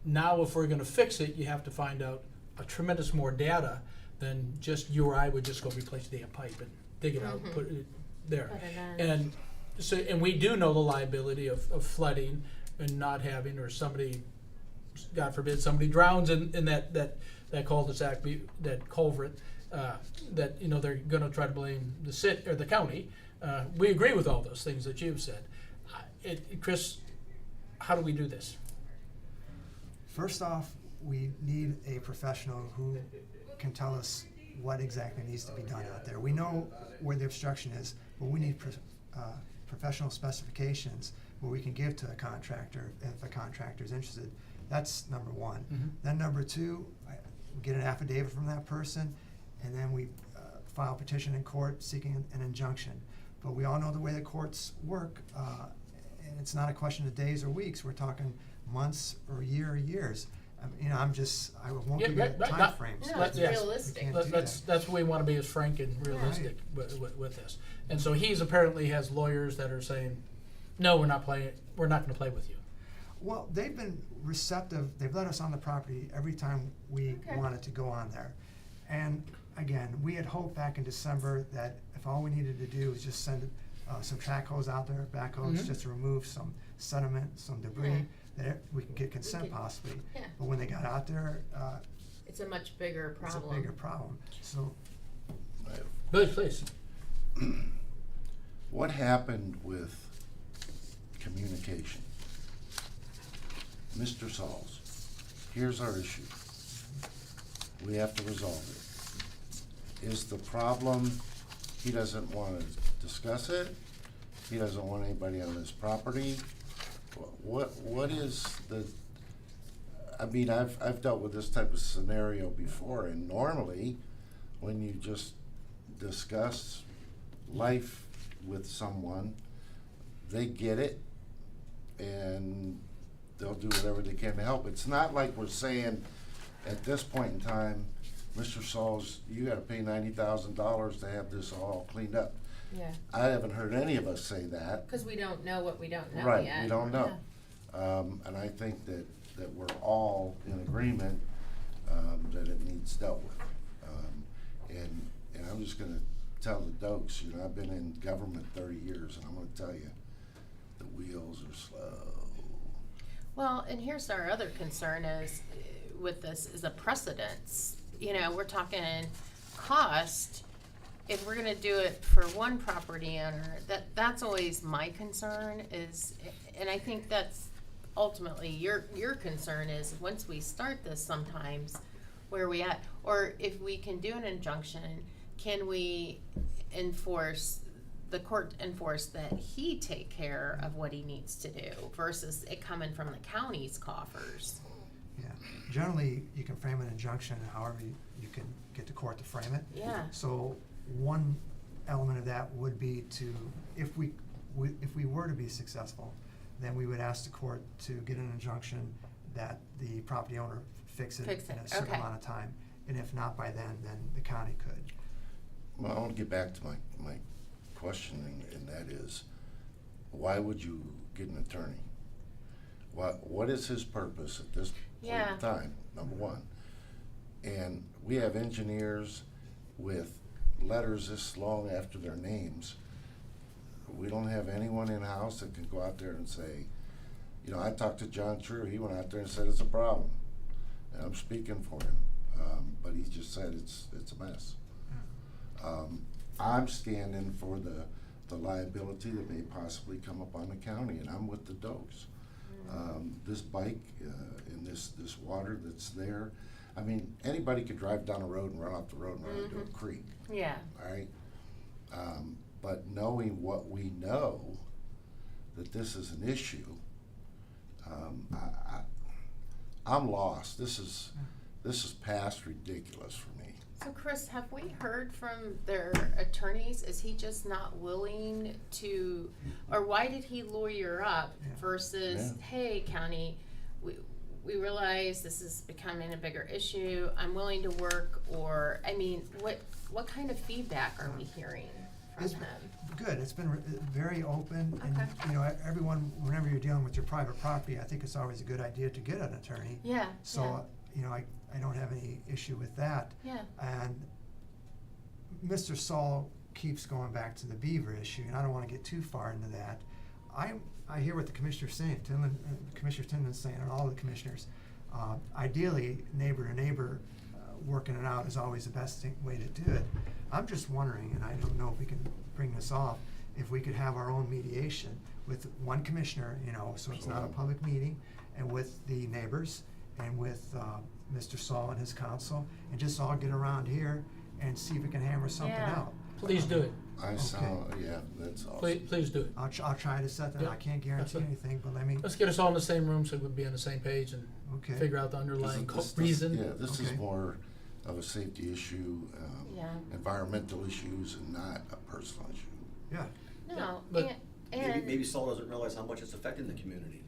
Now, if we're going to fix it, you have to find out a tremendous more data than just you or I would just go replace the damn pipe and dig it out and put it there. Put it in. And so, and we do know the liability of flooding and not having, or somebody, God forbid, somebody drowns in that cul-de-sac, that culvert, that, you know, they're gonna try to blame the city or the county. We agree with all those things that you've said. Chris, how do we do this? First off, we need a professional who can tell us what exactly needs to be done out there. We know where the obstruction is, but we need professional specifications where we can give to a contractor if a contractor is interested. That's number one. Then number two, we get an affidavit from that person, and then we file a petition in court seeking an injunction. But we all know the way the courts work, and it's not a question of days or weeks. We're talking months or years. You know, I won't give you time frames. No, it's realistic. We can't do that. That's what we want to be, as frank and realistic with this. And so he's apparently has lawyers that are saying, no, we're not gonna play with you. Well, they've been receptive, they've let us on the property every time we wanted to go on there. And again, we had hoped back in December that if all we needed to do was just send some track hose out there, backhoes, just to remove some sediment, some debris, that we could get consent possibly. Yeah. But when they got out there, It's a much bigger it's problem. a bigger problem. So Please. What happened with communication? Mr. Sauls, here's our issue. We have to resolve it. Is the problem, he doesn't want to discuss it? He doesn't want anybody on his property? What is the, I mean, I've dealt with this type of scenario before, and normally, when you just discuss life with someone, they get it, and they'll do whatever they can to help. It's not like we're saying, at this point in time, Mr. Sauls, you gotta pay $90,000 to have this all cleaned up. Yeah, I haven't heard any of us say that. because we don't know what we don't know Right, yet. we don't know. And I think that we're all in agreement, that it needs dealt with. And I'm just gonna tell the Dokes, you know, I've been in government 30 years, and I'm gonna tell you, the wheels are slow. Well, and here's our other concern is, with this, is a precedence. You know, we're talking cost. If we're gonna do it for one property owner, that's always my concern is, and I think that's ultimately your concern is, once we start this sometimes, where are we at? Or if we can do an injunction, can we the court enforce that he take care of what he needs to do versus it coming from the county's coffers? yeah, generally, you can frame an injunction however you can get the court to frame it. Yeah. So one element of that would be to, if we were to be successful, then we would ask the court to get an injunction that the property owner fix it in a certain okay. amount of time. And if not by then the county could. Well, I want to get back to my question, and that is, why would you get an attorney? What is his purpose at this point in time, number one? And we have engineers with letters this long after their names. We don't have anyone in-house that can go out there and say, you know, I talked to John True, he went out there and said it's a problem. And I'm speaking for him, but he just said it's a mess. I'm standing for the liability that may possibly come upon the county, and I'm with the Dokes. This bike and this water that's there, I mean, anybody could drive down a road and run off the road and run into a creek. Yeah. All right? But knowing what we know, that this is an issue, I'm lost. This is past ridiculous for me. So Chris, have we heard from their attorneys? Is he just not willing to, or why did he lawyer up versus, hey, county, we realize this is becoming a bigger issue, I'm willing to work, or, I mean, what kind of feedback are we hearing from him? Good, it's been very open, and, you know, everyone, whenever you're dealing with your private property, I think it's always a good idea to get an attorney. Yeah. So, you know, I don't have any issue with that. Yeah. And Mr. Saul keeps going back to the beaver issue, and I don't wanna get too far into that. I hear what the commissioner's saying, Commissioner Tinman's saying, and all the commissioners. Ideally, neighbor to neighbor, working it out is always the best way to do it. I'm just wondering, and I don't know if we can bring this off, if we could have our own mediation with one commissioner, you know, so it's not a public meeting, and with the neighbors, and with Mr. Saul and his council, and just all get around here and see if we can hammer something out. Please do it. That's awesome. Please do it. I'll try to set that. I can't guarantee anything, but let me. Let's get us all in the same room so we'll be on the same page and figure out the underlying reason. Yeah, this is more of a safety issue, environmental issues, and not a personal issue. Yeah. No, But and Maybe Saul doesn't realize how much it's affecting the community.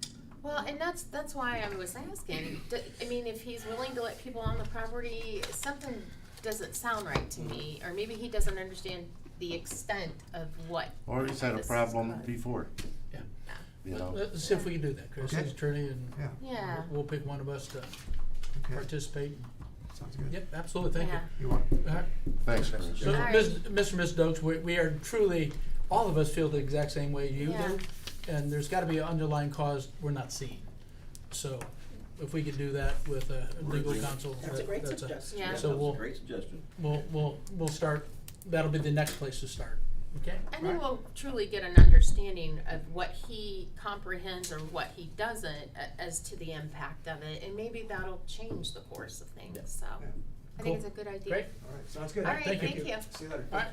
well, and that's why I was asking. I mean, if he's willing to let people on the property, something doesn't sound right to me, or maybe he doesn't understand the extent of what. Or he's had a this is problem about. before. Yeah. you know. Let's see if we can do that, Chris, Okay. as attorney, and Yeah, Yeah. we'll pick one of us to okay, participate. sounds good. Yep, absolutely, thank you. Yeah. You want, All right. Thanks, Chris. So, All right. Mr. and Ms. Dokes, we are truly, all of us feel the exact same way you Yeah. do, and there's gotta be an underlying cause we're not seeing. So, if we could do that with legal counsel, That's a great that's suggestion. Yeah. So we'll, Great suggestion. we'll start, that'll be the next place to start, okay? And then All right. we'll truly get an understanding of what he comprehends or what he doesn't as to the impact of it, and maybe that'll change the course of things, so. I think it's a good idea. Great, All right, sounds good. All right, Thank thank you. you. See you later. all right,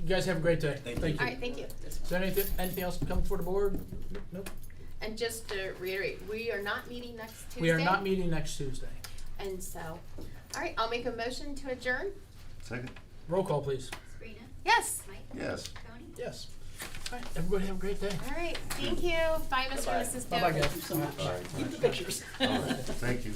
you guys have a great day, thank you. All right, thank you. Is there anything else to come before the board? Nope. And just to reiterate, we are not meeting next Tuesday. We are not meeting next Tuesday. And so, all right, I'll make a motion to adjourn. Second? Roll call, please. Sabrina? Yes. Mike? Yes. Tony? Yes. All right, everybody have a great day. All right, thank you. Bye, Mr. and Mrs. Bye-bye, Doak. guys. Keep the pictures. Thank you.